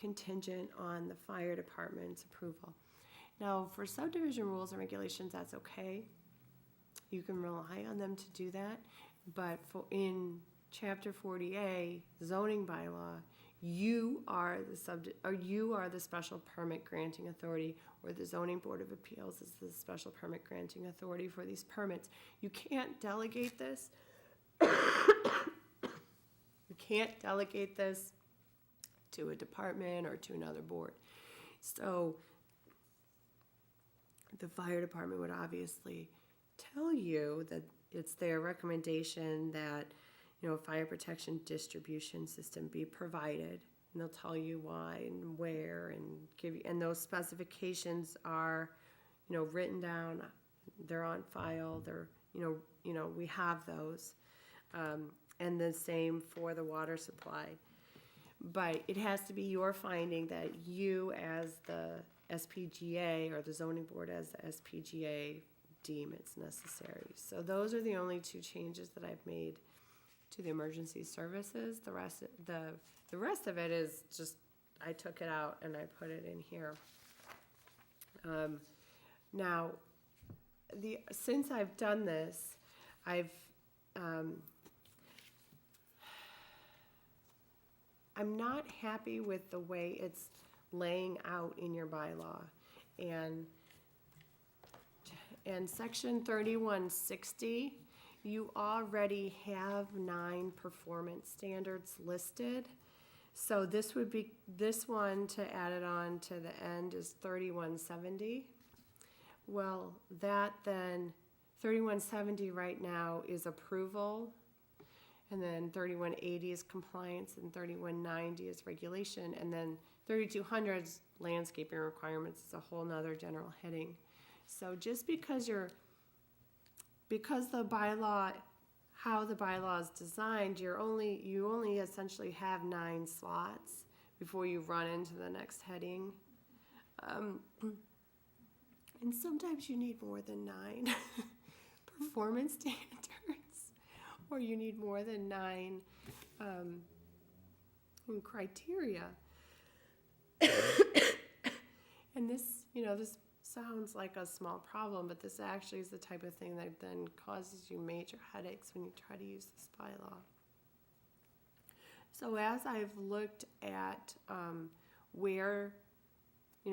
contingent on the fire department's approval. Now, for subdivision rules and regulations, that's okay. You can rely on them to do that, but in chapter 40A zoning bylaw, you are the special permit granting authority, or the zoning board of appeals is the special permit granting authority for these permits. You can't delegate this. You can't delegate this to a department or to another board. So the fire department would obviously tell you that it's their recommendation that, you know, a fire protection distribution system be provided. And they'll tell you why and where and give you, and those specifications are, you know, written down, they're on file, they're, you know, we have those. And the same for the water supply. But it has to be your finding that you as the SPGA or the zoning board as the SPGA deem it's necessary. So those are the only two changes that I've made to the emergency services. The rest of it is just, I took it out and I put it in here. Now, since I've done this, I'm not happy with the way it's laying out in your bylaw. And section 3160, you already have 9 performance standards listed. So this one to add it on to the end is 3170. Well, that then, 3170 right now is approval, and then 3180 is compliance, and 3190 is regulation, and then 3200's landscaping requirements is a whole nother general heading. So just because the bylaw, how the bylaw is designed, you only essentially have 9 slots before you run into the next heading. And sometimes you need more than 9 performance standards, or you need more than 9 criteria. And this sounds like a small problem, but this actually is the type of thing that then causes you major headaches when you try to use this bylaw. So as I've looked at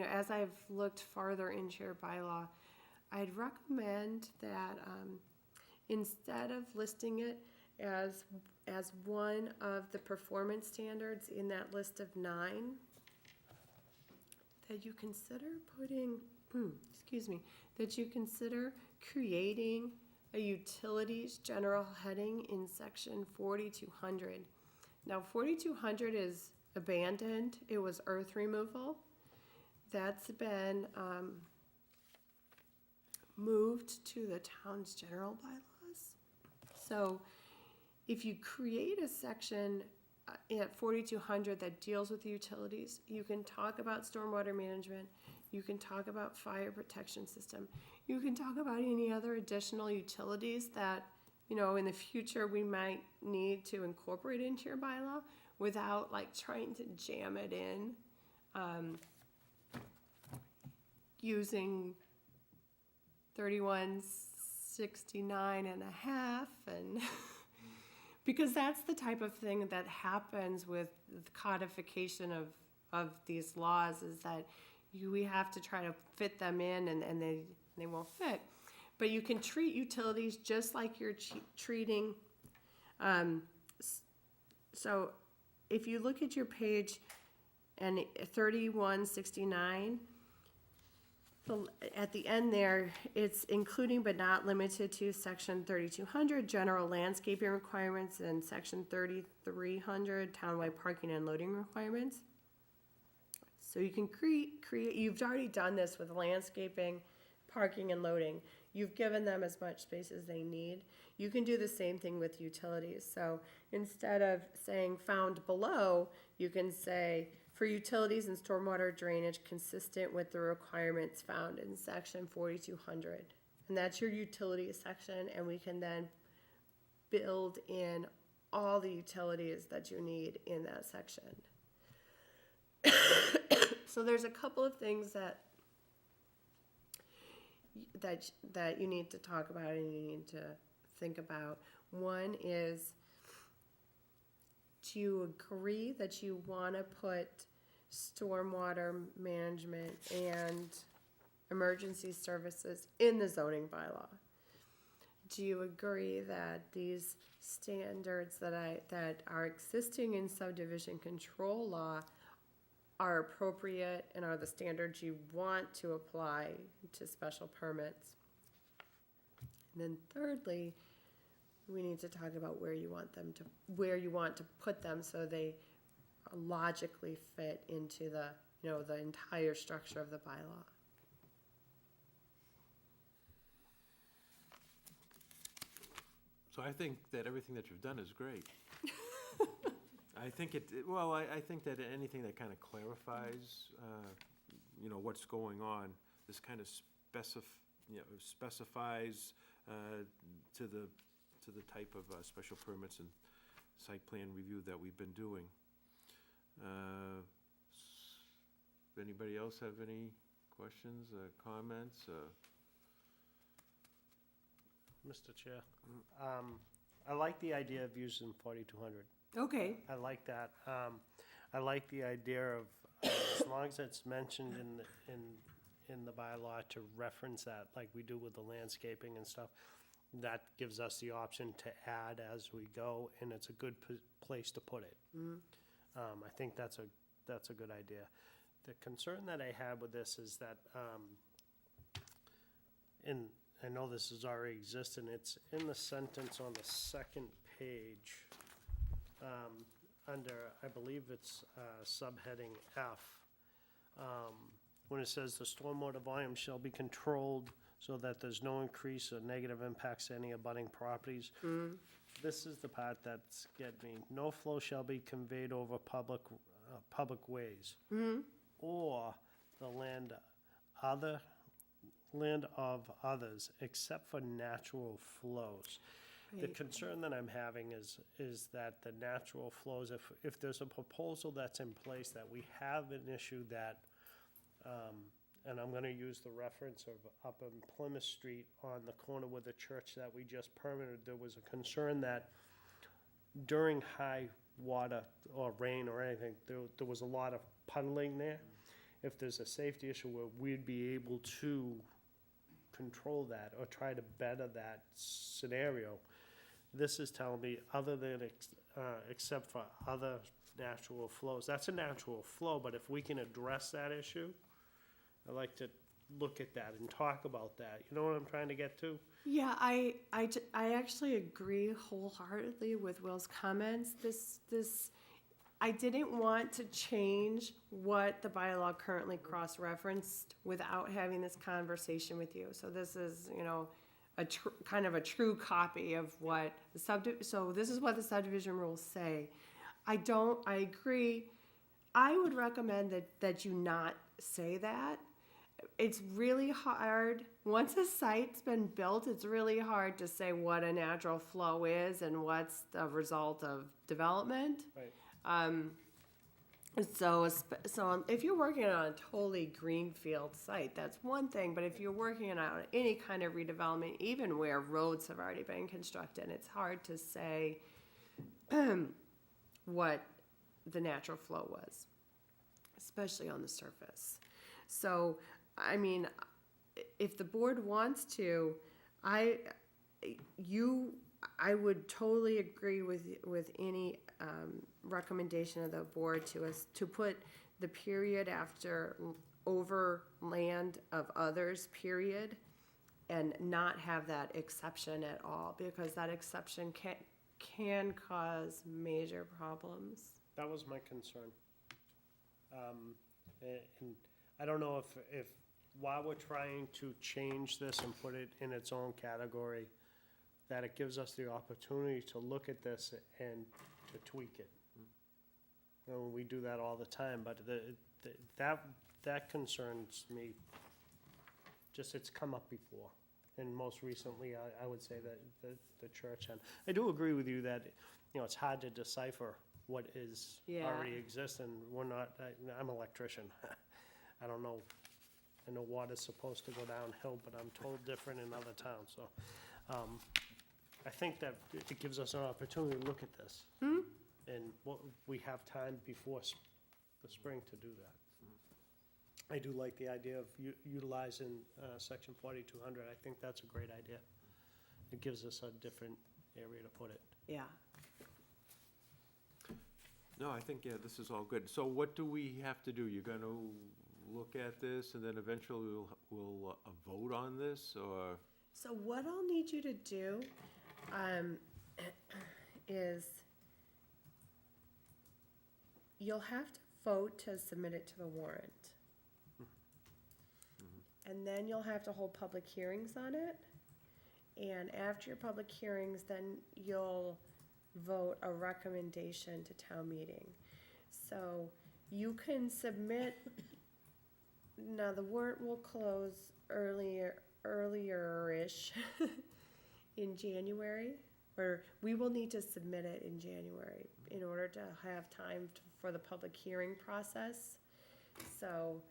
as I've looked farther into your bylaw, I'd recommend that instead of listing it as one of the performance standards in that list of 9, that you consider that you consider creating a utilities general heading in section 4200. Now 4200 is abandoned. It was earth removal. That's been moved to the town's general bylaws. So if you create a section at 4200 that deals with utilities, you can talk about stormwater management, you can talk about fire protection system, you can talk about any other additional utilities that, in the future we might need to incorporate into your bylaw without like trying to jam it in using 3169 and a half, and because that's the type of thing that happens with the codification of these laws, is that we have to try to fit them in, and they won't fit. But you can treat utilities just like you're treating. So if you look at your page and 3169, at the end there, it's including but not limited to section 3200, general landscaping requirements, and section 3300, townwide parking and loading requirements. So you can create, you've already done this with landscaping, parking, and loading. You've given them as much space as they need. You can do the same thing with utilities. So instead of saying found below, you can say for utilities and stormwater drainage consistent with the requirements found in section 4200. And that's your utilities section, and we can then build in all the utilities that you need in that section. So there's a couple of things that you need to talk about and you need to think about. One is, do you agree that you want to put stormwater management and emergency services in the zoning bylaw? Do you agree that these standards that are existing in subdivision control law are appropriate and are the standards you want to apply to special permits? And then thirdly, we need to talk about where you want to put them so they logically fit into the entire structure of the bylaw. So I think that everything that you've done is great. I think I think that anything that kind of clarifies, what's going on, this kind of specifies to the type of special permits and site plan review that we've been doing. Anybody else have any questions, comments? Mr. Chair, I like the idea of using 4200. Okay. I like that. I like the idea of, as long as it's mentioned in the bylaw to reference that, like we do with the landscaping and stuff, that gives us the option to add as we go, and it's a good place to put it. I think that's a good idea. The concern that I have with this is that, I know this has already existed, it's in the sentence on the second page, under, I believe it's subheading F, when it says the stormwater volume shall be controlled so that there's no increase or negative impacts to any abutting properties. This is the part that's getting me. No flow shall be conveyed over public ways or the land of others, except for natural flows. The concern that I'm having is that the natural flows, if there's a proposal that's in place that we have an issue that, and I'm gonna use the reference of up in Plymouth Street on the corner with the church that we just permitted, there was a concern that during high water or rain or anything, there was a lot of puddling there. If there's a safety issue where we'd be able to control that or try to better that scenario, this is telling me other than except for other natural flows. That's a natural flow, but if we can address that issue, I'd like to look at that and talk about that. You know what I'm trying to get to? Yeah, I actually agree wholeheartedly with Will's comments. I didn't want to change what the bylaw currently cross-referenced without having this conversation with you. So this is, kind of a true copy of what so this is what the subdivision rules say. I agree. I would recommend that you not say that. It's really hard, once a site's been built, it's really hard to say what a natural flow is and what's the result of development. Right. So if you're working on a totally greenfield site, that's one thing, but if you're working on any kind of redevelopment, even where roads have already been constructed, it's hard to say what the natural flow was, especially on the surface. So, I mean, if the board wants to, I would totally agree with any recommendation of the board to put the period after over land of others, period, and not have that exception at all, because that exception can cause major problems. That was my concern. And I don't know if while we're trying to change this and put it in its own category, that it gives us the opportunity to look at this and to tweak it. We do that all the time, but that concerns me. Just, it's come up before, and most recently, I would say that the church. And I do agree with you that, it's hard to decipher what is Yeah. already exists, and we're not, I'm an electrician. I don't know, I know water's supposed to go downhill, but I'm told different in other towns, so, I think that it gives us an opportunity to look at this. And we have time before the spring to do that. I do like the idea of utilizing, section 4200, I think that's a great idea. It gives us a different area to put it. Yeah. No, I think, yeah, this is all good. So what do we have to do? You're gonna look at this, and then eventually we'll vote on this, or? So what I'll need you to do, is you'll have to vote to submit it to the warrant. And then you'll have to hold public hearings on it. And after your public hearings, then you'll vote a recommendation to town meeting. So you can submit, now the warrant will close earlier-ish in January, or we will need to submit it in January in order to have time for the public hearing process. So,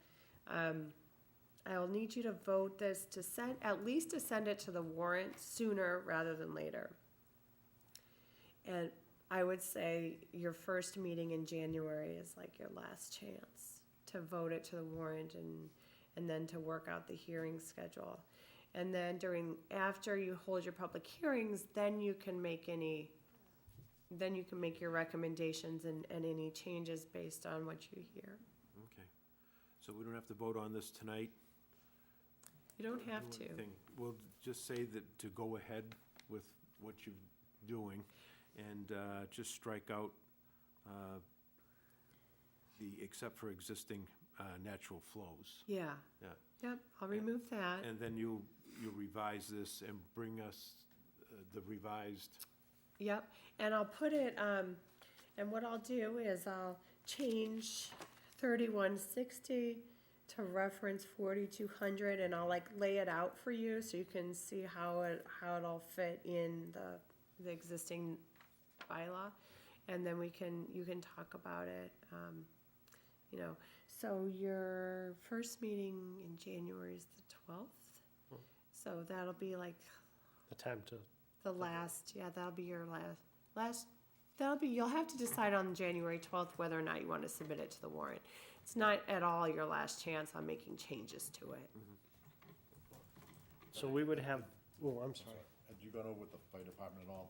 I'll need you to vote this to send, at least to send it to the warrant sooner rather than later. And I would say your first meeting in January is like your last chance to vote it to the warrant and then to work out the hearing schedule. And then after you hold your public hearings, then you can make your recommendations and any changes based on what you hear. Okay. So we don't have to vote on this tonight? You don't have Do to. anything. We'll just say that to go ahead with what you're doing, and just strike out except for existing natural flows. Yeah. Yeah. Yep, I'll remove that. And then you'll revise this and bring us the revised. Yep, and I'll put it, and what I'll do is I'll change 3160 to reference 4200, and I'll like lay it out for you so you can see how it'll fit in the existing bylaw, and then you can talk about it, So your first meeting in January is the 12th, so that'll be like The time to, the last, that'll be your you'll have to decide on January 12th whether or not you want to submit it to the warrant. It's not at all your last chance on making changes to it. so we would have, oh, I'm sorry. Had you gone over with the fire department and all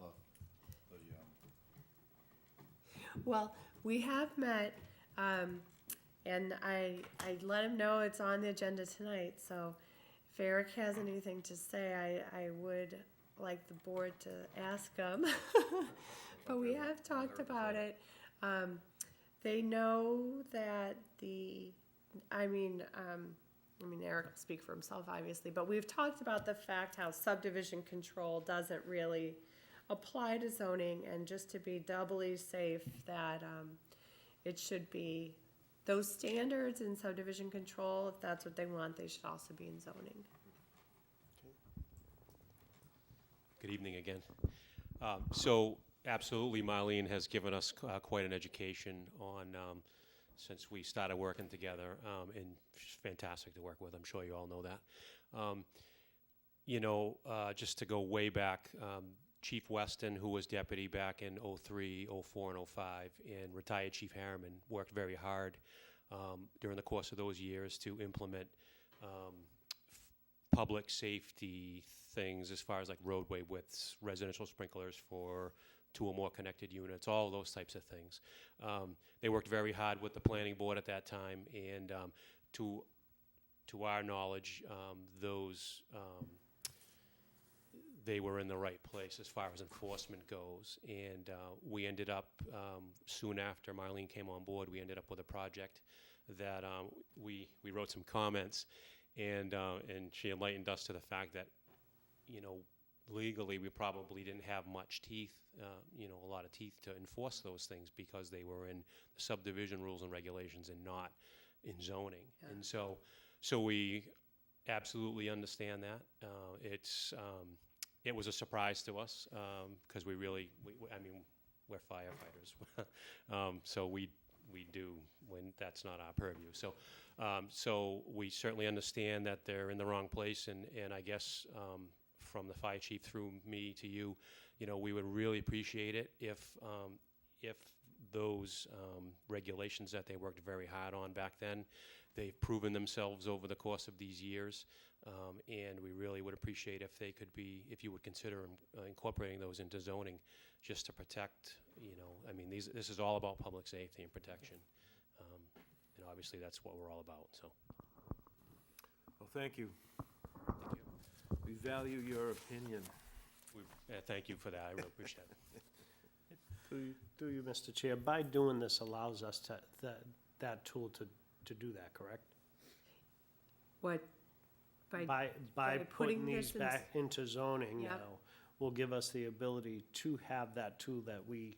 Well, we have met, and I let him know it's on the agenda tonight, so if Eric has anything to say, I would like the board to ask him. But we have talked about it. They know that Eric will speak for himself, obviously, but we've talked about the fact how subdivision control doesn't really apply to zoning, and just to be doubly safe, that it should be those standards in subdivision control, if that's what they want, they should also be in zoning. Good evening again. So absolutely, Marlene has given us quite an education on, since we started working together, and she's fantastic to work with. I'm sure you all know that. Just to go way back, Chief Weston, who was deputy back in '03, '04, and '05, and retired Chief Harriman worked very hard during the course of those years to implement public safety things as far as like roadway widths, residential sprinklers for 2 or more connected units, all of those types of things. They worked very hard with the planning board at that time, and to our knowledge, they were in the right place as far as enforcement goes. And we ended up, soon after Marlene came on board, we ended up with a project that we wrote some comments, and she enlightened us to the fact that, legally, we probably didn't have much teeth, a lot of teeth to enforce those things because they were in the subdivision rules and regulations and not in zoning. Yeah. And so we absolutely understand that. It was a surprise to us because we we're firefighters. So we do when that's not our purview. So we certainly understand that they're in the wrong place, and I guess from the fire chief through me to you, we would really appreciate it if those regulations that they worked very hard on back then, they've proven themselves over the course of these years, and we really would appreciate if you would consider incorporating those into zoning, just to protect, I mean, this is all about public safety and protection. And obviously, that's what we're all about, so. Well, thank you. Thank you. We value your opinion. Thank you for that, I really appreciate it. Through you, Mr. Chair, by doing this allows us that tool to do that, correct? What, by By putting putting these this in back into zoning Yep. now, will give us the ability to have that tool that we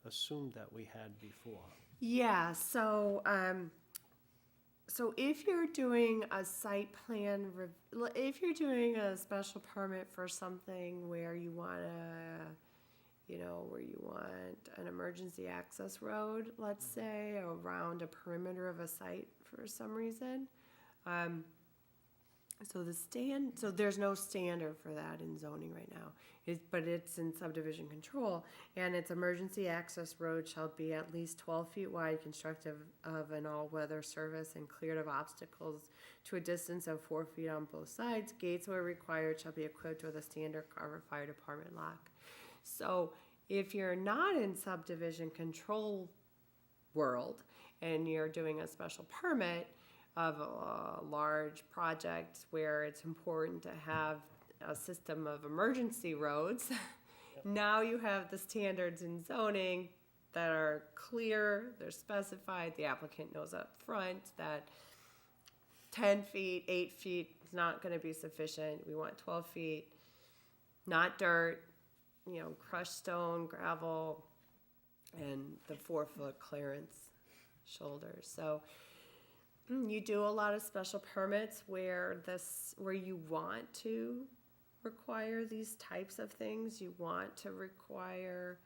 assumed that we had before. Yeah, so if you're doing a site plan, if you're doing a special permit for something where you wanna, where you want an emergency access road, let's say, around a perimeter of a site for some reason, so there's no standard for that in zoning right now. But it's in subdivision control, and its emergency access road shall be at least 12 feet wide, constructive of an all-weather service, and cleared of obstacles to a distance of 4 feet on both sides. Gates where required shall be equipped with a standard Carver Fire Department lock. So if you're not in subdivision control world, and you're doing a special permit of a large project where it's important to have a system of emergency roads, now you have the standards in zoning that are clear, they're specified, the applicant knows up front that 10 feet, 8 feet is not gonna be sufficient, we want 12 feet, not dirt, crushed stone, gravel, and the 4-foot clearance shoulders. So you do a lot of special permits where you want to require these types of things. You want to require,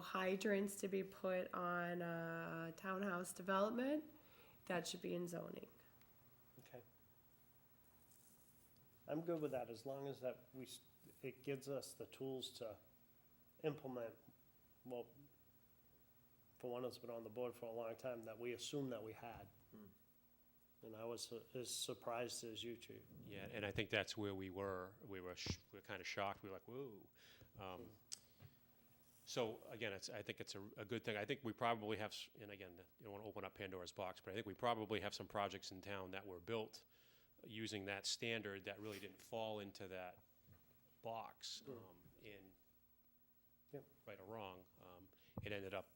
hydrants to be put on a townhouse development. That should be in zoning. Okay. I'm good with that, as long as it gives us the tools to implement, well, for one that's been on the board for a long time, that we assumed that we had. And I was as surprised as you two. Yeah, and I think that's where we were. We were kind of shocked. We were like, whoa. So again, I think it's a good thing. I think we probably have, and again, you don't want to open up Pandora's box, but I think we probably have some projects in town that were built using that standard that really didn't fall into that box. Yep. Right or wrong, it ended up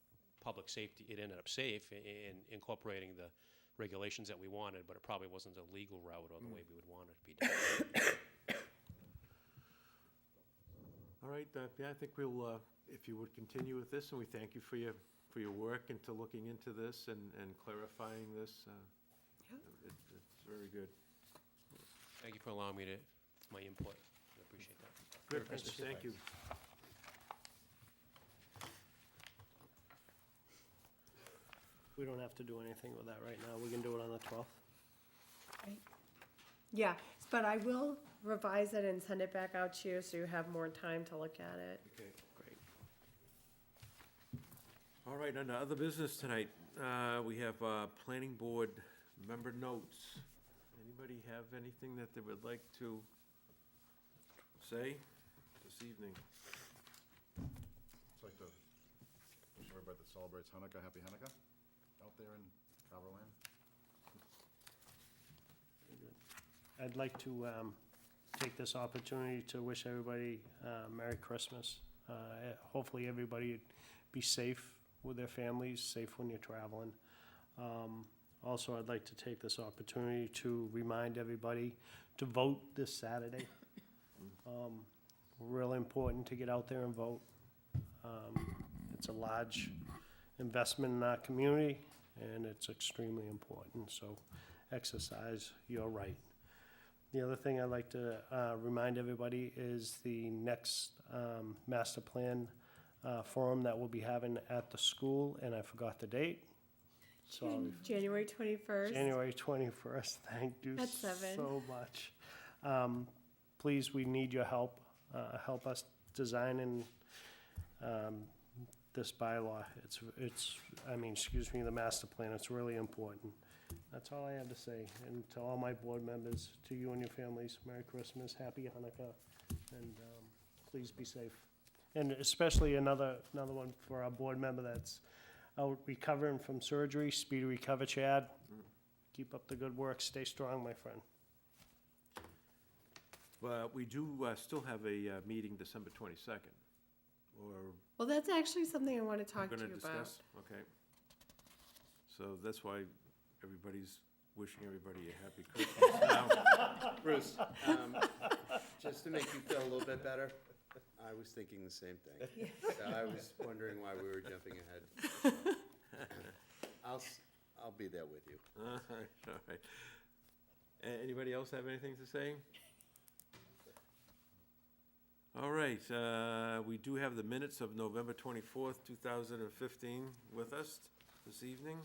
public safety. It ended up safe in incorporating the regulations that we wanted, but it probably wasn't a legal route or the way we would want it to be done. All right, I think we'll, if you would continue with this, and we thank you for your work into looking into this and clarifying this. It's very good. Thank you for allowing me my input. I appreciate that. Good, Merry Christmas. thank you. We don't have to do anything with that right now. We can do it on the 12th. Yeah, but I will revise it and send it back out to you so you have more time to look at it. Okay. Great. All right, under other business tonight, we have planning board member notes. Anybody have anything that they would like to say this evening? I'd like to wish everybody that celebrates Hanukkah, happy Hanukkah, out there in Carver land. I'd like to take this opportunity to wish everybody Merry Christmas. Hopefully, everybody be safe with their families, safe when you're traveling. Also, I'd like to take this opportunity to remind everybody to vote this Saturday. Really important to get out there and vote. It's a large investment in our community, and it's extremely important, so exercise your right. The other thing I'd like to remind everybody is the next master plan forum that we'll be having at the school, and I forgot the date. So January 21st. January 21st, thank you At 7. so much. Please, we need your help. Help us design and this bylaw. The master plan, it's really important. That's all I have to say. And to all my board members, to you and your families, Merry Christmas, Happy Hanukkah, and please be safe. And especially another one for our board member that's out recovering from surgery. Speedy recover, Chad. Keep up the good work. Stay strong, my friend. Well, we do still have a meeting December 22nd, or Well, that's actually something I want to we're talk to going you to about. discuss? Okay. So that's why everybody's wishing everybody a happy Christmas now. Bruce, just to make you feel a little bit better, I was thinking the same thing. So I was wondering why we were jumping ahead. I'll be there with you. All right. Anybody else have anything to say? All right, we do have the minutes of November 24th, 2015 with us this evening.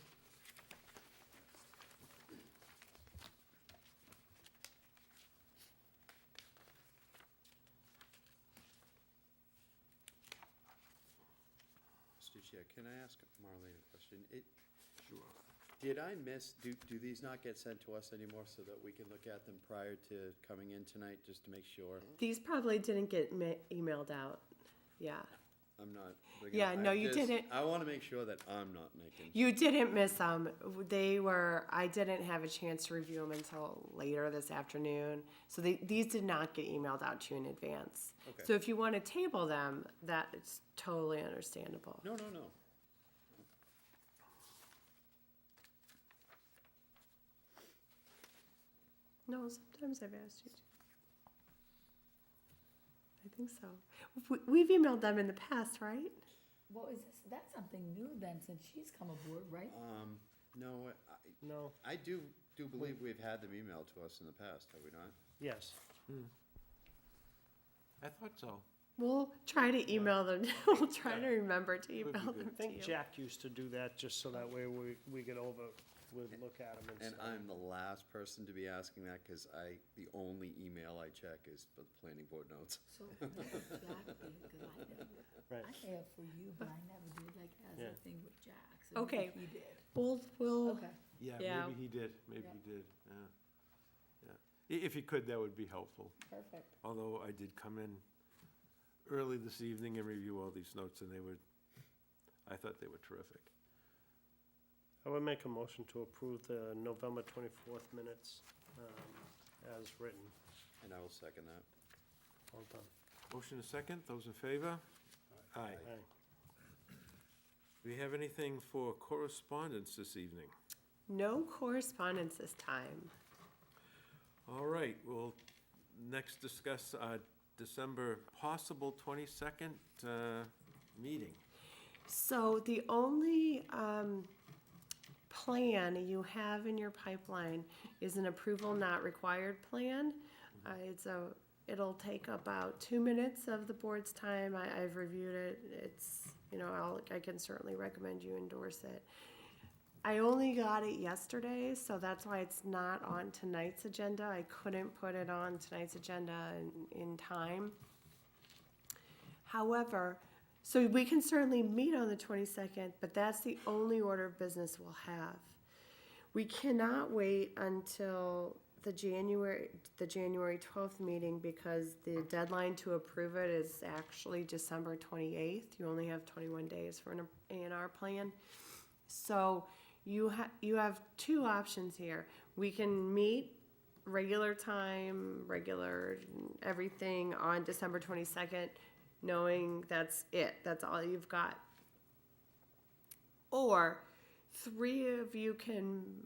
Mr. Chair, can I ask Marlene a question? Sure. Did I miss, do these not get sent to us anymore so that we can look at them prior to coming in tonight, just to make sure? These probably didn't get emailed out. Yeah. I'm not. Yeah, no, you didn't. I want to make sure that I'm not making. You didn't miss them. I didn't have a chance to review them until later this afternoon. So these did not get emailed out to you in advance. Okay. So if you want to table them, that is totally understandable. No. No, sometimes I've asked you to. I think so. We've emailed them in the past, right? What is this? That's something new then, since she's come aboard, right? No, No, I do believe we've had them emailed to us in the past, have we not? yes. I thought so. We'll try to email them. We'll try to remember to be email good. them I to think you. Jack used to do that just so that way we get over, we'd look at them and And stuff. I'm the last person to be asking that, because the only email I check is for the planning board notes. So, that's exactly, because Right. I have for you, but I never did, like, as Yeah. a thing with Jack, so Okay. maybe he did. We'll. Okay. Yeah, Yeah. maybe he did, maybe Yeah. he did, yeah. If you could, that would be helpful. Perfect. Although I did come in early this evening and review all these notes, and I thought they were terrific. I would make a motion to approve the November 24th minutes as written. And I will second that. All done. Motion is second, those in favor? Aye. Aye. Do we have anything for correspondence this evening? No correspondence this time. All right, we'll next discuss December possible 22nd meeting. So the only plan you have in your pipeline is an approval not required plan. It'll take about 2 minutes of the board's time. I've reviewed it. It's, I can certainly recommend you endorse it. I only got it yesterday, so that's why it's not on tonight's agenda. I couldn't put it on tonight's agenda in time. However, so we can certainly meet on the 22nd, but that's the only order of business we'll have. We cannot wait until the January 12th meeting, because the deadline to approve it is actually December 28th. You only have 21 days for an A&R plan. So you have two options here. We can meet regular time, regular everything on December 22nd, knowing that's it. That's all you've got. Or three of you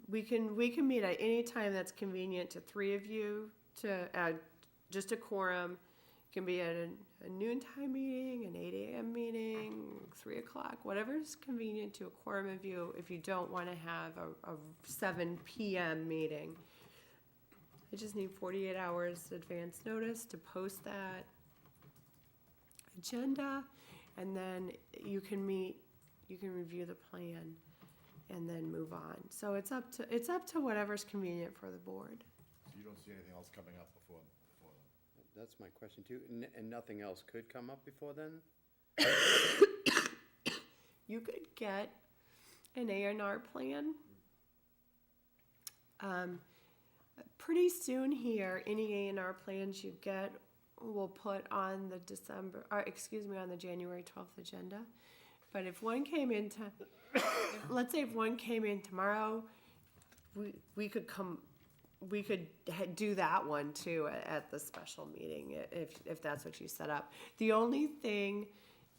we can meet at any time that's convenient to three of you, to add just a quorum. It can be at a noontime meeting, an 8 a.m. meeting, 3 o'clock, whatever's convenient to a quorum of you, if you don't want to have a 7 p.m. meeting. I just need 48 hours advance notice to post that agenda. and then you can meet, you can review the plan, and then move on. So it's up to whatever's convenient for the board. So you don't see anything else coming up before then? That's my question too. And nothing else could come up before then? You could get an A&R plan. Pretty soon here, any A&R plans you get, we'll put on the on the January 12th agenda. But if one came in let's say if one came in tomorrow, we could do that one too at the special meeting, if that's what you set up. The only thing,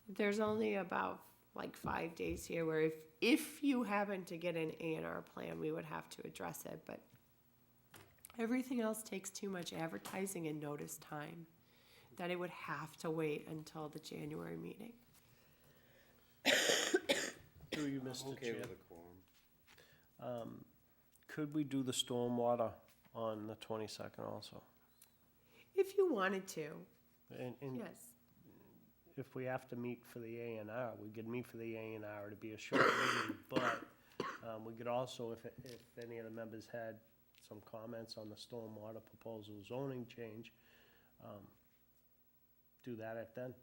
there's only about like 5 days here where if you happen to get an A&R plan, we would have to address it, but everything else takes too much advertising and notice time, that it would have to wait until the January meeting. Through you, Mr. Okay Chair. with a quorum. Could we do the stormwater on the 22nd also? If you wanted to, And yes. if we have to meet for the A&R, we could meet for the A&R, it'd be a short meeting, but we could also, if any of the members had some comments on the stormwater proposal zoning change, do that at then.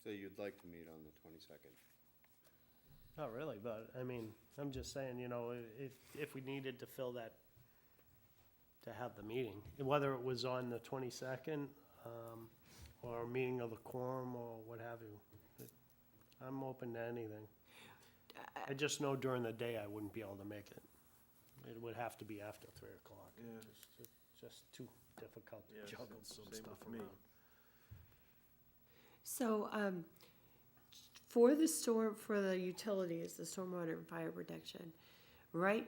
So you'd like to meet on the 22nd? Not really, but, I mean, I'm just saying, you know, if we needed to fill that, to have the meeting, whether it was on the 22nd, or a meeting of the quorum, or what have you. I'm open to anything. I just know during the day I wouldn't be able to make it. It would have to be after 3 o'clock. Yeah. Just too difficult Yeah, to juggle same some stuff with me. around. So, for the utilities, the stormwater and fire protection, right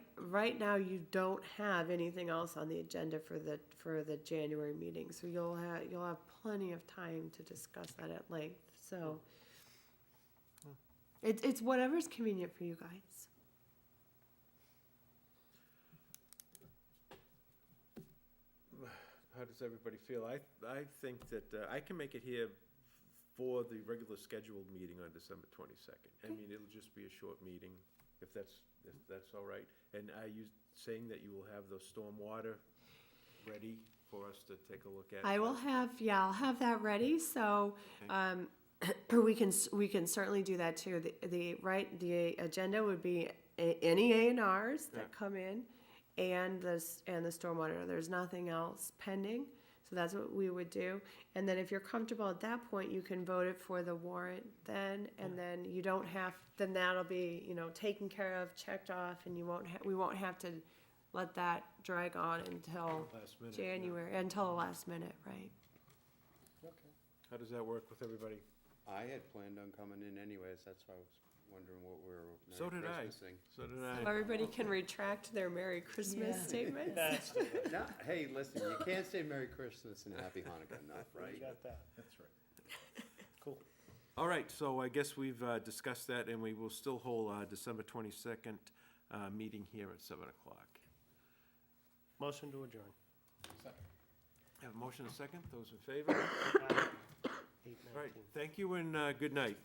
now you don't have anything else on the agenda for the January meeting, so you'll have plenty of time to discuss that at length, so. It's whatever's convenient for you guys. How does everybody feel? I think that I can make it here for the regular scheduled meeting on December 22nd. I mean, it'll just be a short meeting, if that's all right. And are you saying that you will have the stormwater ready for us to take a look at? I'll have that ready, so, we can certainly do that too. The agenda would be any A&Rs that come in, and the stormwater. There's nothing else pending, so that's what we would do. And then if you're comfortable at that point, you can vote it for the warrant then, and then you don't have, then that'll be, taken care of, checked off, and we won't have to let that drag on until Last minute, yeah. January, until the last minute, right? Okay. How does that work with everybody? I had planned on coming in anyways, that's why I was wondering what we were So did I. Christmasing. So did So I. everybody can retract their Merry Christmas Yeah. statements. That's, No, hey, listen, you can't say Merry Christmas and Happy Hanukkah enough, you right? got that. That's right. Cool. All right, so I guess we've discussed that, and we will still hold our December 22nd meeting here at 7 o'clock. Motion to adjourn. Second. Have a motion and a second. Those in favor? 8:19. All right, thank you and good night.